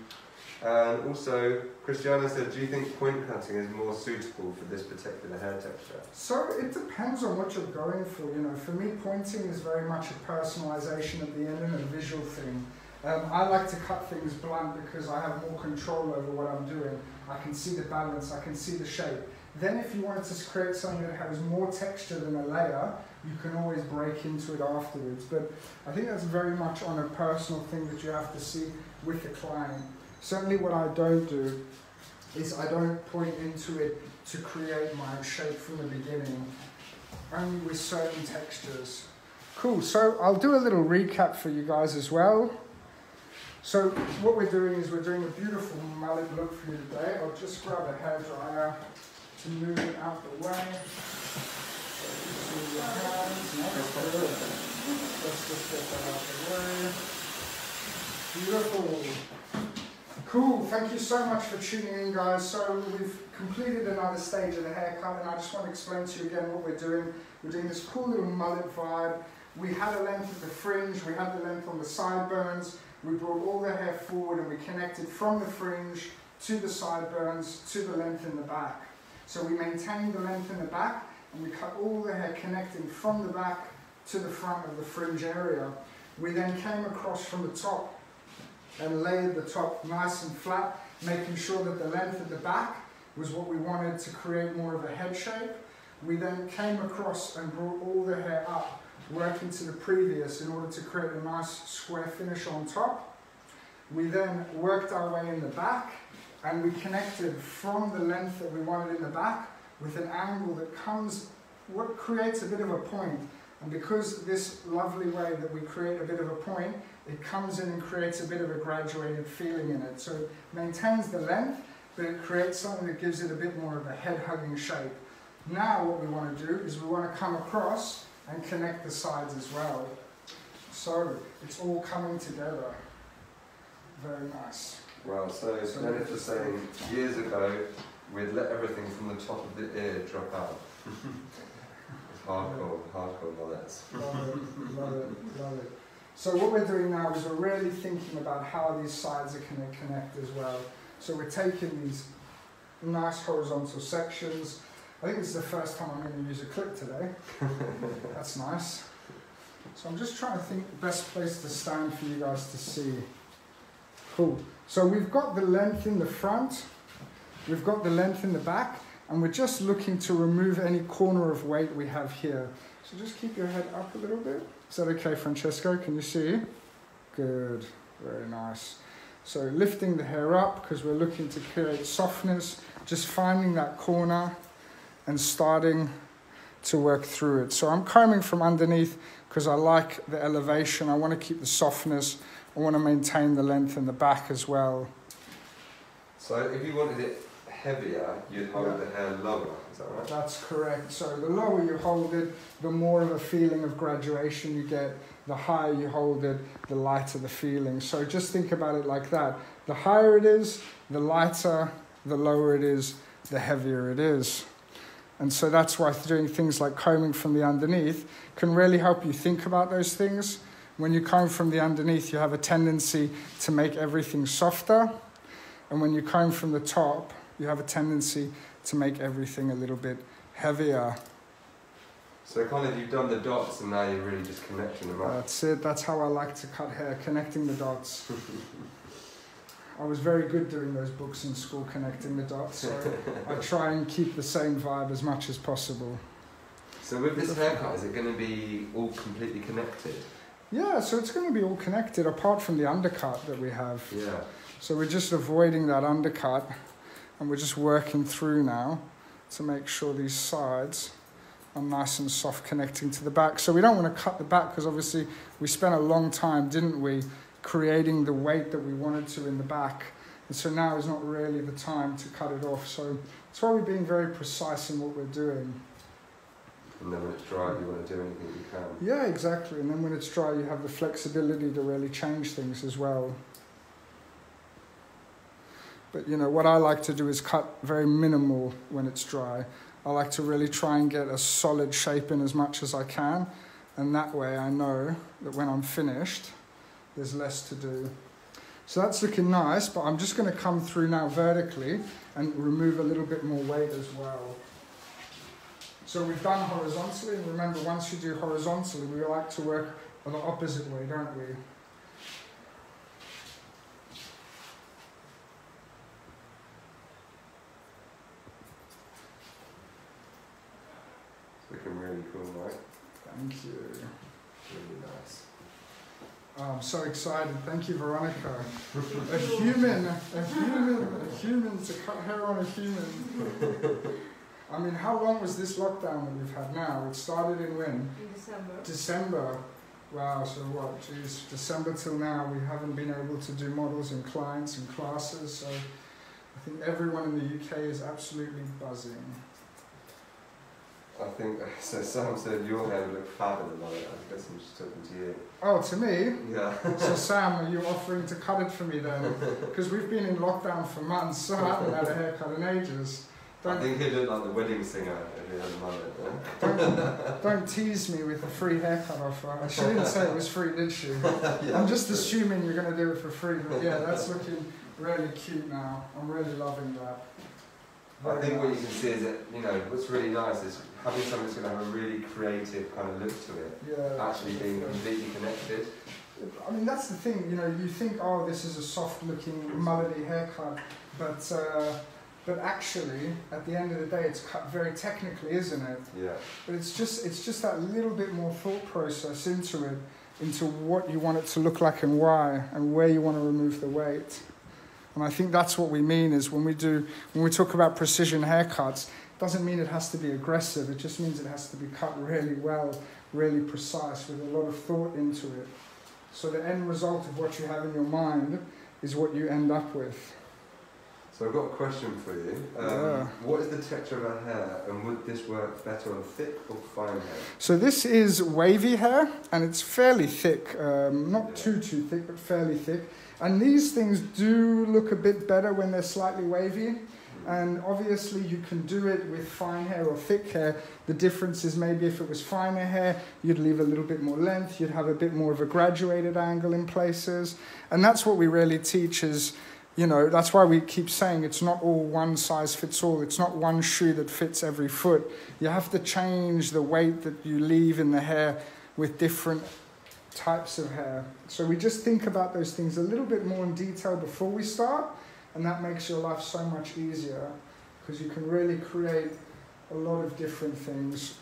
also, Christiana said, do you think point cutting is more suitable for this particular hair texture? So it depends on what you're going for. You know, for me, pointing is very much a personalization at the end and a visual thing. I like to cut things blunt because I have more control over what I'm doing. I can see the balance, I can see the shape. Then if you wanted to create something that has more texture than a layer, you can always break into it afterwards. But I think that's very much on a personal thing that you have to see with the client. Certainly what I don't do is I don't point into it to create my shape from the beginning, only with certain textures. Cool, so I'll do a little recap for you guys as well. So what we're doing is we're doing a beautiful mullet look for you today. I'll just grab a hairdryer to move it out the way. So your hands, that's good. Let's just get that out the way. Beautiful. Cool, thank you so much for tuning in, guys. So we've completed another stage of the haircut, and I just want to explain to you again what we're doing. We're doing this cool little mullet vibe. We had a length of the fringe, we had the length on the sideburns. We brought all the hair forward and we connected from the fringe to the sideburns to the length in the back. So we maintained the length in the back and we cut all the hair connecting from the back to the front of the fringe area. We then came across from the top and layered the top nice and flat, making sure that the length at the back was what we wanted to create more of a head shape. We then came across and brought all the hair up, working to the previous in order to create a nice square finish on top. We then worked our way in the back and we connected from the length that we wanted in the back with an angle that comes, what creates a bit of a point. And because this lovely way that we create a bit of a point, it comes in and creates a bit of a graduated feeling in it. So it maintains the length, but it creates something that gives it a bit more of a head-hugging shape. Now what we want to do is we want to come across and connect the sides as well. So it's all coming together. Very nice. Well, so Dennis was saying years ago we'd let everything from the top of the ear drop out. It's hardcore mullets. Love it, love it, love it. So what we're doing now is we're really thinking about how these sides are going to connect as well. So we're taking these nice horizontal sections. I think it's the first time I'm going to use a clip today. That's nice. So I'm just trying to think the best place to stand for you guys to see. Cool. So we've got the length in the front, we've got the length in the back, and we're just looking to remove any corner of weight we have here. So just keep your head up a little bit. Is that okay, Francesco? Can you see? Good. Very nice. So lifting the hair up because we're looking to create softness, just finding that corner and starting to work through it. So I'm combing from underneath because I like the elevation. I want to keep the softness. I want to maintain the length in the back as well. So if you wanted it heavier, you'd hold the hair lower, is that right? That's correct. So the lower you hold it, the more of a feeling of graduation you get. The higher you hold it, the lighter the feeling. So just think about it like that. The higher it is, the lighter, the lower it is, the heavier it is. And so that's why doing things like combing from the underneath can really help you think about those things. When you comb from the underneath, you have a tendency to make everything softer. And when you comb from the top, you have a tendency to make everything a little bit heavier. So kind of you've done the dots and now you're really just connecting them up. That's it. That's how I like to cut hair, connecting the dots. I was very good doing those books in school, connecting the dots. So I try and keep the same vibe as much as possible. So with this haircut, is it going to be all completely connected? Yeah, so it's going to be all connected apart from the undercut that we have. Yeah. So we're just avoiding that undercut and we're just working through now to make sure these sides are nice and soft connecting to the back. So we don't want to cut the back because obviously we spent a long time, didn't we, creating the weight that we wanted to in the back. And so now is not really the time to cut it off. So that's why we're being very precise in what we're doing. And then when it's dry, you want to do anything you can. Yeah, exactly. And then when it's dry, you have the flexibility to really change things as well. But you know, what I like to do is cut very minimal when it's dry. I like to really try and get a solid shape in as much as I can. And that way I know that when I'm finished, there's less to do. So that's looking nice, but I'm just going to come through now vertically and remove a little bit more weight as well. So we've done horizontally, and remember, once you do horizontally, we like to work the opposite way, don't we? It's looking really cool, right? Thank you. Really nice. Oh, I'm so excited. Thank you, Veronica. A human to cut hair on a human. I mean, how long was this lockdown that we've had now? It started in when? In December. December. Wow, so what, geez, December till now we haven't been able to do models and clients and classes, so I think everyone in the UK is absolutely buzzing. I think, so Sam said your hair would look fabulous on it. I guess I'm just talking to you. Oh, to me? Yeah. So Sam, are you offering to cut it for me then? Because we've been in lockdown for months, so I haven't had a haircut in ages. I think he'd look like the wedding singer if he had a mullet. Don't tease me with a free haircut offer. She didn't say it was free, did she? Yeah, I'm just assuming you're going to do it for free, but yeah, that's looking really cute now. I'm really loving that. I think what you can see is that, you know, what's really nice is having something that's going to have a really creative kind of look to it, Yeah, actually being completely connected. I mean, that's the thing, you know, you think, oh, this is a soft-looking, mullety haircut, but actually, at the end of the day, it's cut very technically, isn't it? Yeah. But it's just that little bit more thought process into it, into what you want it to look like and why, and where you want to remove the weight. And I think that's what we mean is when we talk about precision haircuts, it doesn't mean it has to be aggressive. It just means it has to be cut really well, really precise, with a lot of thought into it. So the end result of what you have in your mind is what you end up with. So I've got a question for you. What is the texture of our hair, and would this work better on thick or fine hair? So this is wavy hair, and it's fairly thick, not too thick, but fairly thick. And these things do look a bit better when they're slightly wavy. And obviously you can do it with fine hair or thick hair. The difference is maybe if it was finer hair, you'd leave a little bit more length, you'd have a bit more of a graduated angle in places. And that's what we really teach is, you know, that's why we keep saying it's not all one size fits all. It's not one shoe that fits every foot. You have to change the weight that you leave in the hair with different types of hair. So we just think about those things a little bit more in detail before we start, and that makes your life so much easier because you can really create a lot of different things.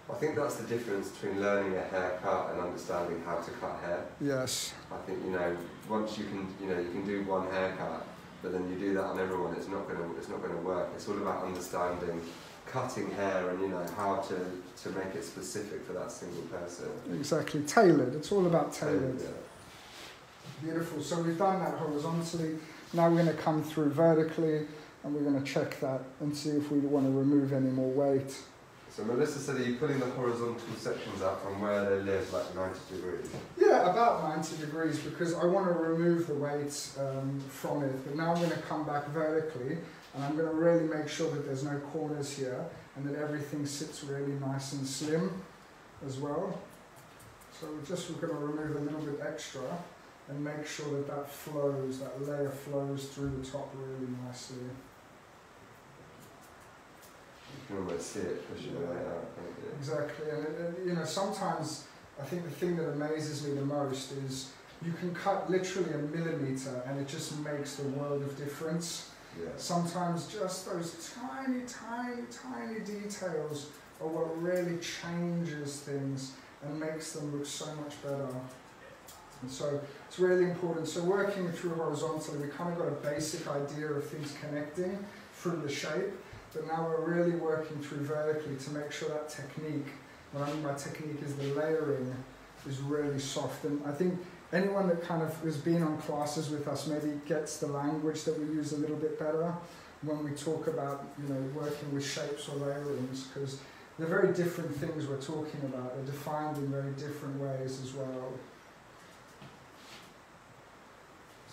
I think that's the difference between learning a haircut and understanding how to cut hair. Yes. I think, you know, once you can, you know, you can do one haircut, but then you do that on everyone, it's not going to work. It's all about understanding cutting hair and, you know, how to make it specific for that single person. Exactly, tailored. It's all about tailored. Yeah. Beautiful. So we've done that horizontally. Now we're going to come through vertically, and we're going to check that and see if we want to remove any more weight. So Melissa said, are you pulling the horizontal sections out from where they live, like 90 degrees? Yeah, about 90 degrees, because I want to remove the weight from it. But now I'm going to come back vertically, and I'm going to really make sure that there's no corners here, and that everything sits really nice and slim as well. So we're going to remove a little bit extra, and make sure that that flows, that layer flows through the top really nicely. You can almost see it pushing away out. Exactly, and you know, sometimes I think the thing that amazes me the most is you can cut literally a millimetre and it just makes the world of difference. Yeah. Sometimes just those tiny, tiny, tiny details are what really changes things and makes them look so much better. And so it's really important. So working through horizontally, we kind of got a basic idea of things connecting through the shape. But now we're really working through vertically to make sure that technique, what I mean by technique is the layering, is really soft. And I think anyone that kind of has been on classes with us maybe gets the language that we use a little bit better when we talk about, you know, working with shapes or layerings, because they're very different things we're talking about. They're defined in very different ways as well.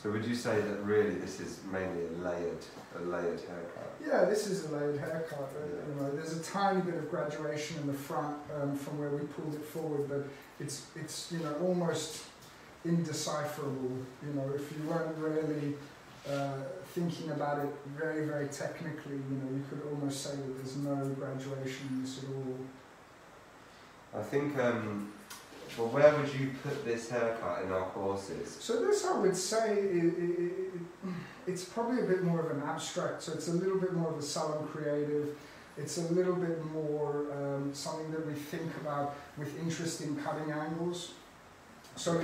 So would you say that really this is mainly a layered haircut? Yeah, this is a layered haircut. You know, there's a tiny bit of graduation in the front from where we pulled it forward, but it's you know, almost indecipherable. You know, if you weren't really thinking about it very, very technically, you know, you could almost say that there's no graduation in this at all. I think. Well, where would you put this haircut in our courses? So this, I would say, it's probably a bit more of an abstract, so it's a little bit more of a salon creative. it's a little bit more something that we think about with interesting cutting angles. So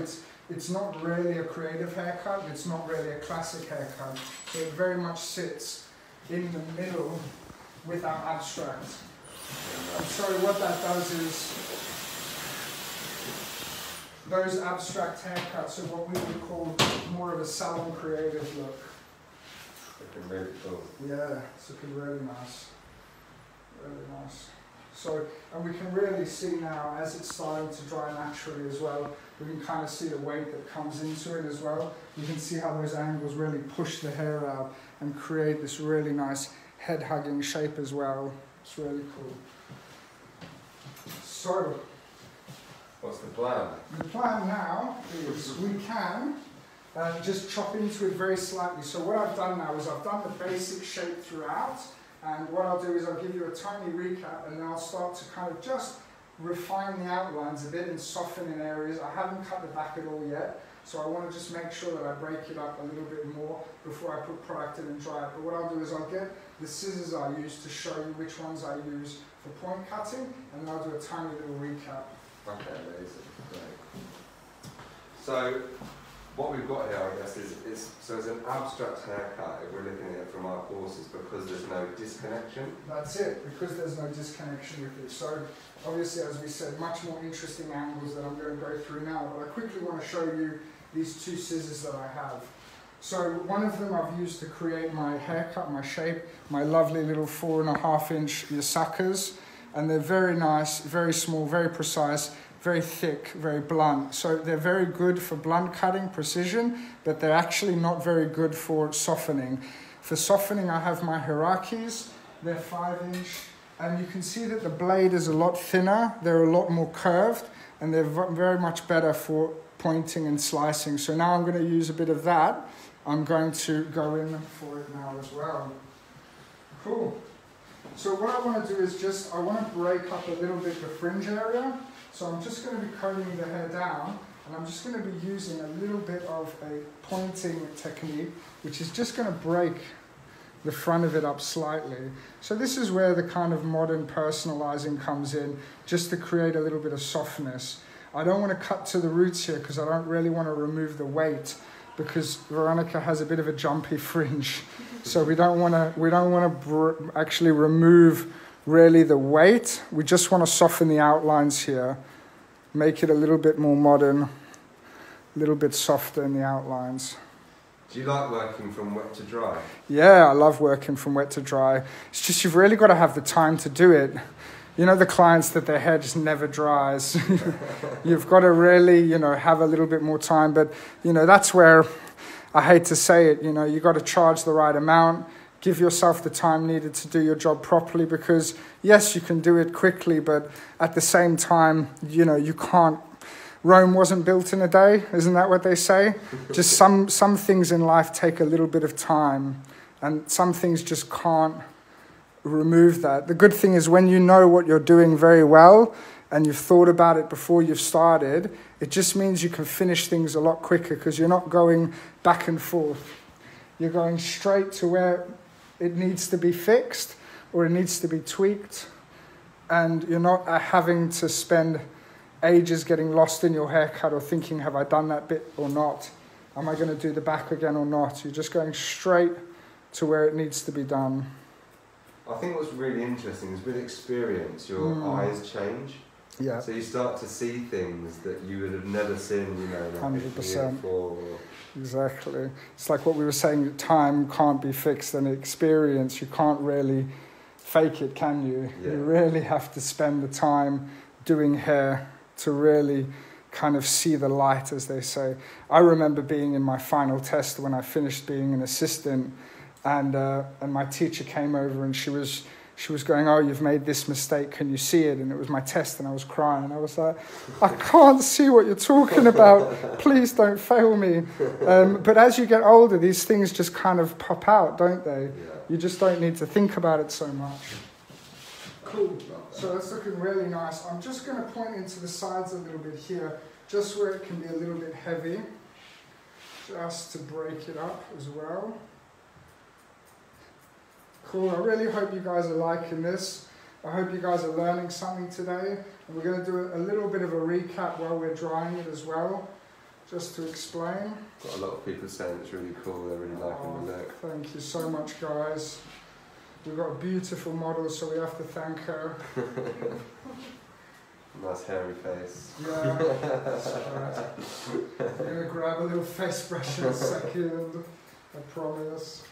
it's not really a creative haircut, it's not really a classic haircut, so it very much sits in the middle with our abstract. And so what that does is, those abstract haircuts are what we would call more of a salon creative look. Looking really cool. Yeah, it's looking really nice. Really nice. So, and we can really see now, as it's starting to dry naturally as well, we can kind of see the weight that comes into it as well. You can see how those angles really push the hair out and create this really nice head-hugging shape as well. It's really cool. So, what's the plan? The plan now is we can just chop into it very slightly. So what I've done now is I've done the basic shape throughout, and what I'll do is I'll give you a tiny recap, and then I'll start to kind of just refine the outlines a bit and soften in areas. I haven't cut the back at all yet, so I want to just make sure that I break it up a little bit more before I put product in and dry it. But what I'll do is I'll get the scissors I use to show you which ones I use for point cutting, and then I'll do a tiny little recap. Okay, amazing. Great. So, what we've got here, I guess, is it's an abstract haircut if we're looking at it from our courses, because there's no disconnection. That's it, because there's no disconnection with it. So, obviously, as we said, much more interesting angles that I'm going to go through now, but I quickly want to show you these two scissors that I have. So, one of them I've used to create my haircut, my shape, my lovely little 4.5-inch Yasakas, and they're very nice, very small, very precise, very thick, very blunt. So they're very good for blunt cutting, precision, but they're actually not very good for softening. For softening, I have my Hirakis. They're 5-inch, and you can see that the blade is a lot thinner, they're a lot more curved, and they're very much better for pointing and slicing. So now I'm going to use a bit of that. I'm going to go in for it now as well. Cool. So what I want to do is I want to break up a little bit the fringe area. So I'm just going to be combing the hair down, and I'm just going to be using a little bit of a pointing technique, which is just going to break the front of it up slightly. So this is where the kind of modern personalizing comes in, just to create a little bit of softness. I don't want to cut to the roots here because I don't really want to remove the weight, because Veronica has a bit of a jumpy fringe. So we don't want to actually remove really the weight. We just want to soften the outlines here, make it a little bit more modern, a little bit softer in the outlines. Do you like working from wet to dry? Yeah, I love working from wet to dry. It's just you've really got to have the time to do it. You know, the clients that their hair just never dries. You've got to really, have a little bit more time. But, that's where, I hate to say it, you've got to charge the right amount. Give yourself the time needed to do your job properly, because yes, you can do it quickly, but at the same time, you can't. Rome wasn't built in a day, isn't that what they say? Just some things in life take a little bit of time, and some things just can't remove that. The good thing is when you know what you're doing very well and you've thought about it before you've started, it just means you can finish things a lot quicker, because you're not going back and forth. You're going straight to where it needs to be fixed or it needs to be tweaked, and you're not having to spend ages getting lost in your haircut or thinking, have I done that bit or not? Am I going to do the back again or not? You're just going straight to where it needs to be done. I think what's really interesting is with experience, your eyes change. Yeah. So you start to see things that you would have never seen, 100%. before. Exactly. It's like what we were saying, time can't be fixed, and experience, you can't really fake it, can you? Yeah. You really have to spend the time doing hair to really kind of see the light, as they say. I remember being in my final test when I finished being an assistant, and my teacher came over and she was going, oh, you've made this mistake, can you see it? And it was my test, and I was crying. I was like, I can't see what you're talking about. Please don't fail me. But as you get older, these things just kind of pop out, don't they? Yeah. You just don't need to think about it so much. Cool. So that's looking really nice. I'm just going to point into the sides a little bit here, just where it can be a little bit heavy, just to break it up as well. Cool, I really hope you guys are liking this. I hope you guys are learning something today. And we're going to do a little bit of a recap while we're drying it as well, just to explain. Got a lot of people saying it's really cool, they're really liking the look. Thank you so much, guys. We've got a beautiful model, so we have to thank her. Nice hairy face. Yeah, that's right. I'm going to grab a little face brush in a second, I promise.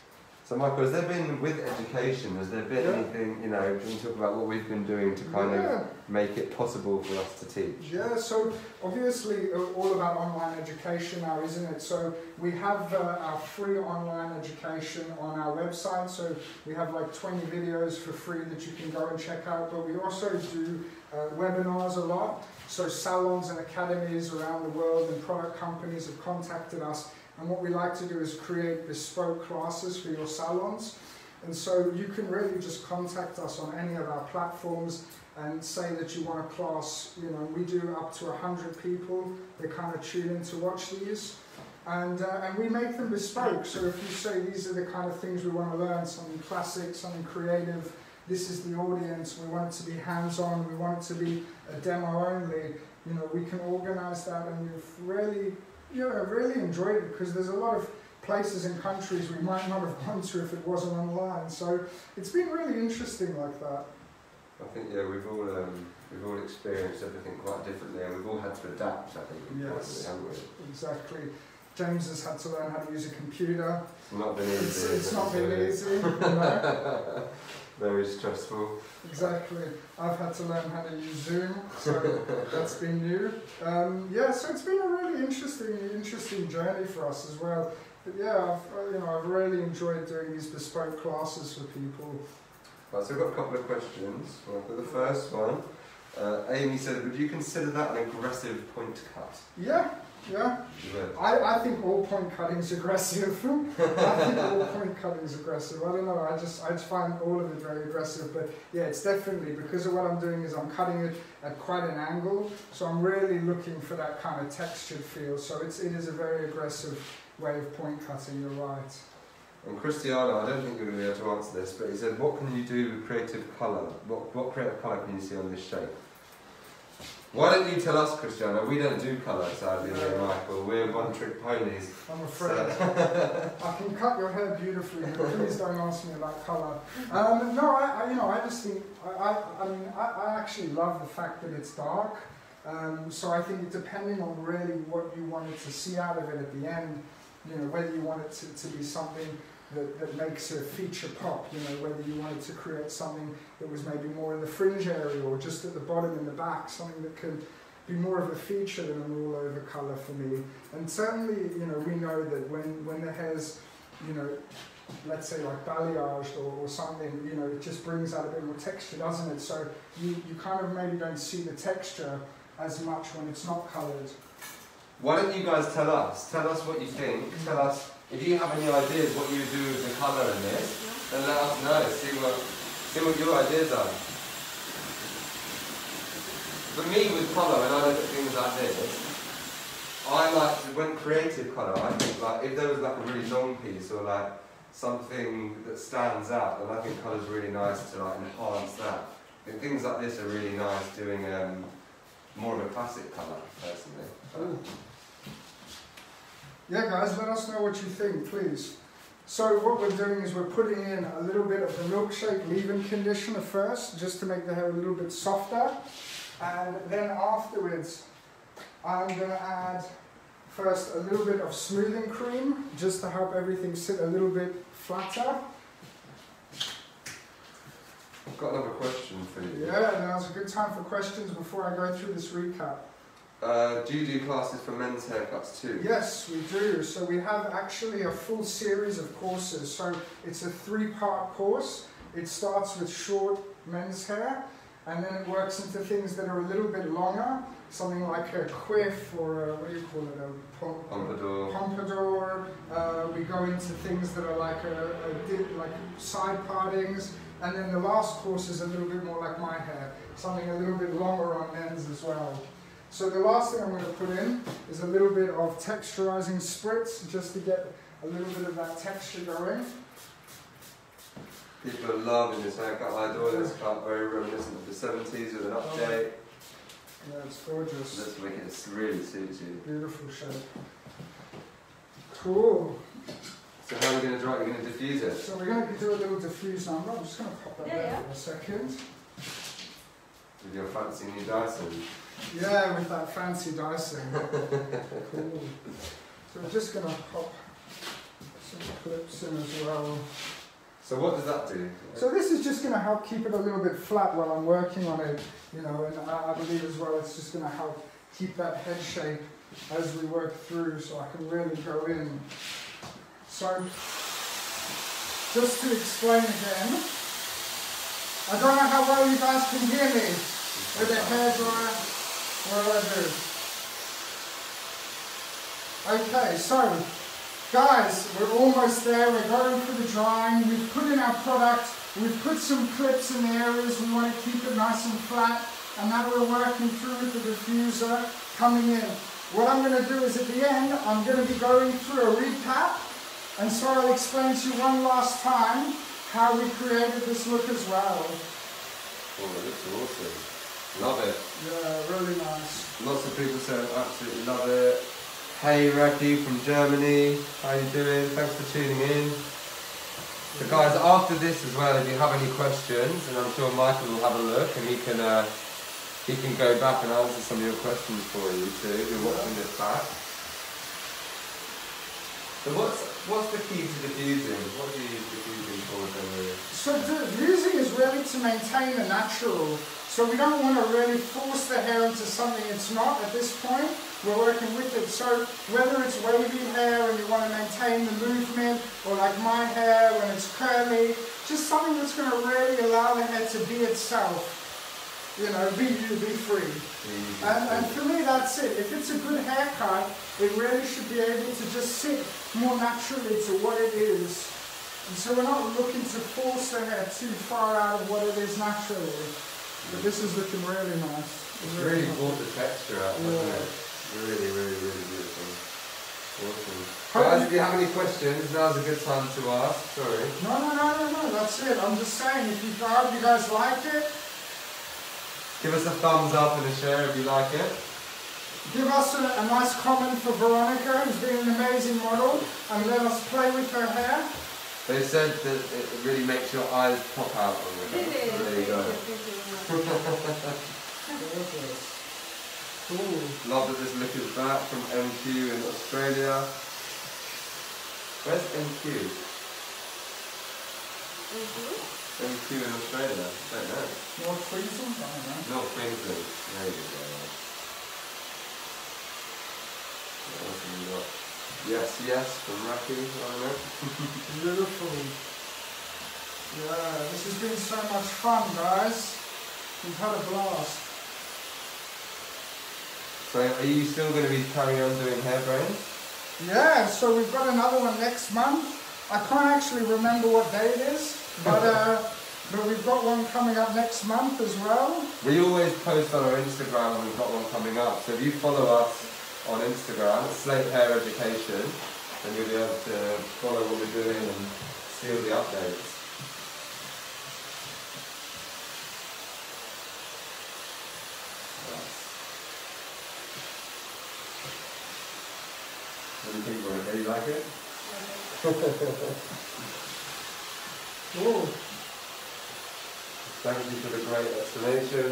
So Michael, has there been, with education, has there been anything, you know, can you talk about what we've been doing to kind of make it possible for us to teach? Yeah, so obviously all about online education now, isn't it? So we have our free online education on our website, so we have like 20 videos for free that you can go and check out, but we also do webinars a lot. So salons and academies around the world and product companies have contacted us. And what we like to do is create bespoke classes for your salons. And so you can really just contact us on any of our platforms and say that you want a class. You know, we do up to 100 people. They kind of tune in to watch these. And we make them bespoke. So if you say these are the kind of things we want to learn, something classic, something creative, this is the audience, we want it to be hands-on, we want it to be a demo only, you know, we can organize that, and we've really enjoyed it, because there's a lot of places and countries we might not have gone to if it wasn't online. So it's been really interesting like that. I think we've all experienced everything quite differently, and we've all had to adapt. I think. Yes, haven't we? Exactly. James has had to learn how to use a computer. It's not been easy. It's not been easy. You know? Very stressful. Exactly. I've had to learn how to use Zoom, so that's been new. So it's been a really interesting journey for us as well. But yeah, I've really enjoyed doing these bespoke classes for people. Right, so we've got a couple of questions. Well, for the first one, Amy said, would you consider that an aggressive point cut? Yeah. I think all point cutting is aggressive. I think all point cutting is aggressive. I don't know, I just find all of it very aggressive. But yeah, it's definitely, because of what I'm doing is I'm cutting it at quite an angle. So I'm really looking for that kind of textured feel. So it is a very aggressive way of point cutting, you're right. And Cristiano, I don't think you're going to be able to answer this, but he said, what can you do with creative colour? What creative colour can you see on this shape? Why don't you tell us, Cristiano? We don't do colour, sadly, Michael. We're one-trick ponies. I'm afraid. I can cut your hair beautifully, but please don't ask me about colour. I just think, I actually love the fact that it's dark. So I think depending on really what you wanted to see out of it at the end, you know, whether you want it to be something that makes a feature pop, you know, whether you wanted to create something that was maybe more in the fringe area or just at the bottom in the back, something that could be more of a feature than an all-over colour for me. And certainly, you know, we know that when the hair's, you know, let's say like balayaged or something, you know, it just brings out a bit more texture, doesn't it? So you kind of maybe don't see the texture as much when it's not coloured. Why don't you guys tell us? Tell us what you think. Tell us if you have any ideas what you would do with the colour in this. Then let us know. See what your ideas are. For me, with colour, when I look at things like this, I like when creative colour. I think like if there was like a really long piece or like something that stands out, then I think colour's really nice to like enhance that. I think things like this are really nice doing more of a classic colour, personally. Ooh. Yeah, guys, let us know what you think, please. So what we're doing is we're putting in a little bit of the milkshake leave-in conditioner first, just to make the hair a little bit softer. And then afterwards, I'm going to add first a little bit of smoothing cream, just to help everything sit a little bit flatter. I've got another question for you. Yeah, now's a good time for questions before I go through this recap. Do you do classes for men's haircuts too? Yes, we do. So we have actually a full series of courses. So it's a 3-part course. It starts with short men's hair, and then it works into things that are a little bit longer, something like a quiff or a, what do you call it, a pompadour. We go into things that are like like side partings, and then the last course is a little bit more like my hair, something a little bit longer on men's as well. So the last thing I'm going to put in is a little bit of texturizing spritz, just to get a little bit of that texture going. People are loving this haircut. I adore this cut, very reminiscent of the 70s with an update. Yeah, it's gorgeous. Let's make it really suits you. Beautiful shape. Cool. So how are we going to dry it? We're going to diffuse it? So we're going to do a little diffuse number. I'm just going to pop that there for a second. With your fancy new Dyson? Yeah, with that fancy Dyson. Cool. So we're just going to pop some clips in as well. So what does that do? So this is just going to help keep it a little bit flat while I'm working on it, you know, and I believe as well it's just going to help keep that head shape as we work through, so I can really go in. So, just to explain again, I don't know how well you guys can hear me with the hairdryer, what do I do? Okay, so, guys, we're almost there, we're going through the drying, we've put in our product, we've put some clips in the areas we want to keep it nice and flat, and now we're working through with the diffuser coming in. What I'm going to do is at the end, I'm going to be going through a recap, and so I'll explain to you one last time how we created this look as well. Oh, it looks awesome. Love it. Yeah, really nice. Lots of people say absolutely love it. Hey Raki from Germany, how you doing? Thanks for tuning in. So guys, after this as well, if you have any questions, and I'm sure Michael will have a look and he can go back and answer some of your questions for you too, if you're watching this back. So what's the key to diffusing? What do you use diffusing for generally? So diffusing is really to maintain the natural. So we don't want to really force the hair into something it's not at this point. We're working with it. So whether it's wavy hair and you want to maintain the movement, or like my hair when it's curly, just something that's going to really allow the hair to be itself. You know, be you, be free. And for me, that's it. If it's a good haircut, it really should be able to just sit more naturally to what it is. And so we're not looking to force the hair too far out of what it is naturally. But this is looking really nice. It's really brought the texture out, hasn't it? Really, really, really beautiful. Awesome. Guys, if you have any questions, now's a good time to ask. Sorry. No, that's it. I'm just saying, if you guys like it, give us a thumbs up and a share if you like it. Give us a nice comment for Veronica, who's been an amazing model, and let us play with her hair. They said that it really makes your eyes pop out on the hair. There you go. Cool. Love that this look is back from MQ in Australia. Where's MQ? MQ in Australia? I don't know. North Queensland? I don't know. North Queensland. There you go. What else have we got? Yes, from Raki, I don't know. Beautiful. Yeah, this has been so much fun, guys. We've had a blast. So, are you still going to be carrying on doing hair brains? Yeah, so we've got another one next month. I can't actually remember what day it is, but we've got one coming up next month as well. We always post on our Instagram when we've got one coming up. So if you follow us on Instagram, Slate Hair Education, then you'll be able to follow what we're doing and see all the updates. What do you think, Veronica? You like it? Cool. Thank you for the great explanation.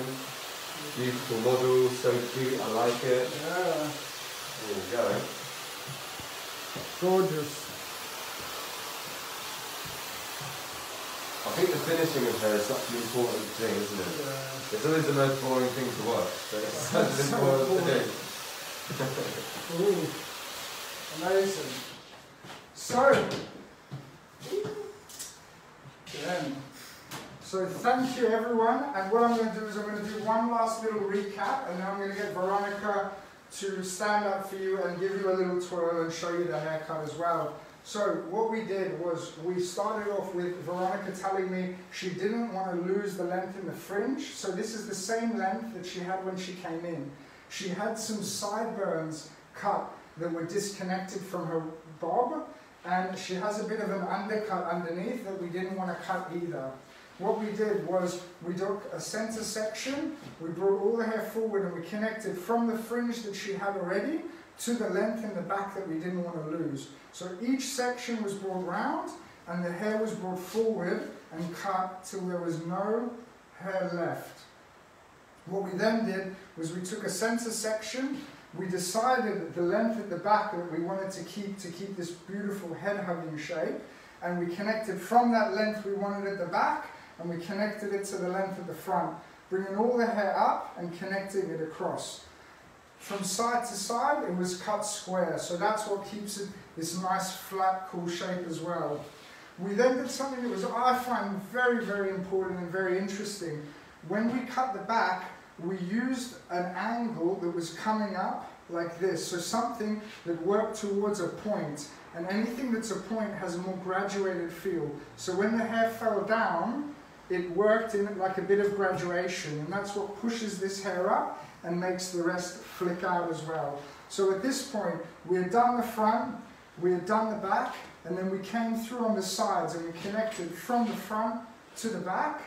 Beautiful model, so cute, I like it. Yeah. There you go. Gorgeous. I think the finishing of hair is such an important thing, isn't it? Yeah. It's always the most boring thing to watch, but it's such an important thing. Ooh. Amazing. So, again. So thank you everyone, and what I'm going to do is I'm going to do one last little recap, and then I'm going to get Veronica to stand up for you and give you a little twirl and show you the haircut as well. So what we did was we started off with Veronica telling me she didn't want to lose the length in the fringe, so this is the same length that she had when she came in. She had some sideburns cut that were disconnected from her bob, and she has a bit of an undercut underneath that we didn't want to cut either. What we did was we took a center section, we brought all the hair forward and we connected from the fringe that she had already to the length in the back that we didn't want to lose. So each section was brought round and the hair was brought forward and cut till there was no hair left. What we then did was we took a center section, we decided the length at the back that we wanted to keep this beautiful head hugging shape, and we connected from that length we wanted at the back, and we connected it to the length at the front, bringing all the hair up and connecting it across. From side to side it was cut square, so that's what keeps it this nice flat cool shape as well. We then did something that was, I find, very, very important and very interesting. When we cut the back, we used an angle that was coming up like this, so something that worked towards a point, and anything that's a point has a more graduated feel. So when the hair fell down, it worked in like a bit of graduation, and that's what pushes this hair up and makes the rest flick out as well. So at this point, we had done the front, we had done the back, and then we came through on the sides and we connected from the front to the back,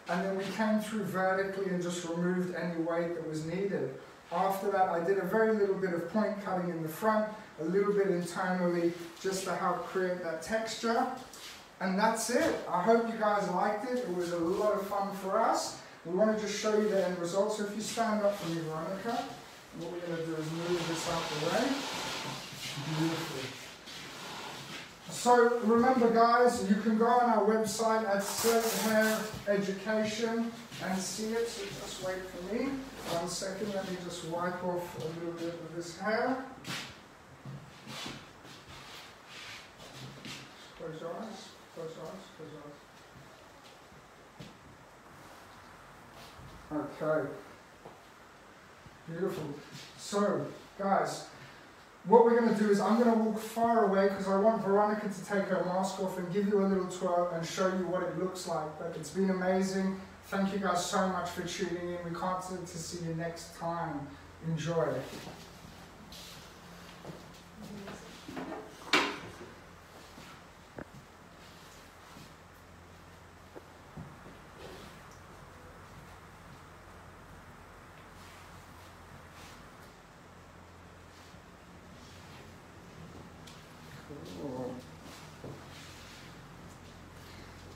and then we came through vertically and just removed any weight that was needed. After that, I did a very little bit of point cutting in the front, a little bit internally, just to help create that texture. And that's it. I hope you guys liked it. It was a lot of fun for us. We want to just show you the end result. So if you stand up for me, Veronica, what we're going to do is move this out the way. Beautiful. So remember guys, you can go on our website at Straight Hair Education and see it. So just wait for me. 1 second, let me just wipe off a little bit of this hair. Close your eyes, close your eyes, close your eyes. Okay. Beautiful. So, guys, what we're going to do is I'm going to walk far away because I want Veronica to take her mask off and give you a little tour and show you what it looks like. But it's been amazing. Thank you guys so much for tuning in. We can't wait to see you next time. Enjoy. Cool.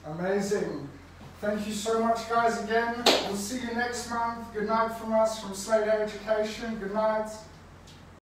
Amazing. Thank you so much, guys, again. We'll see you next month. Good night from us from Slate Education. Good night.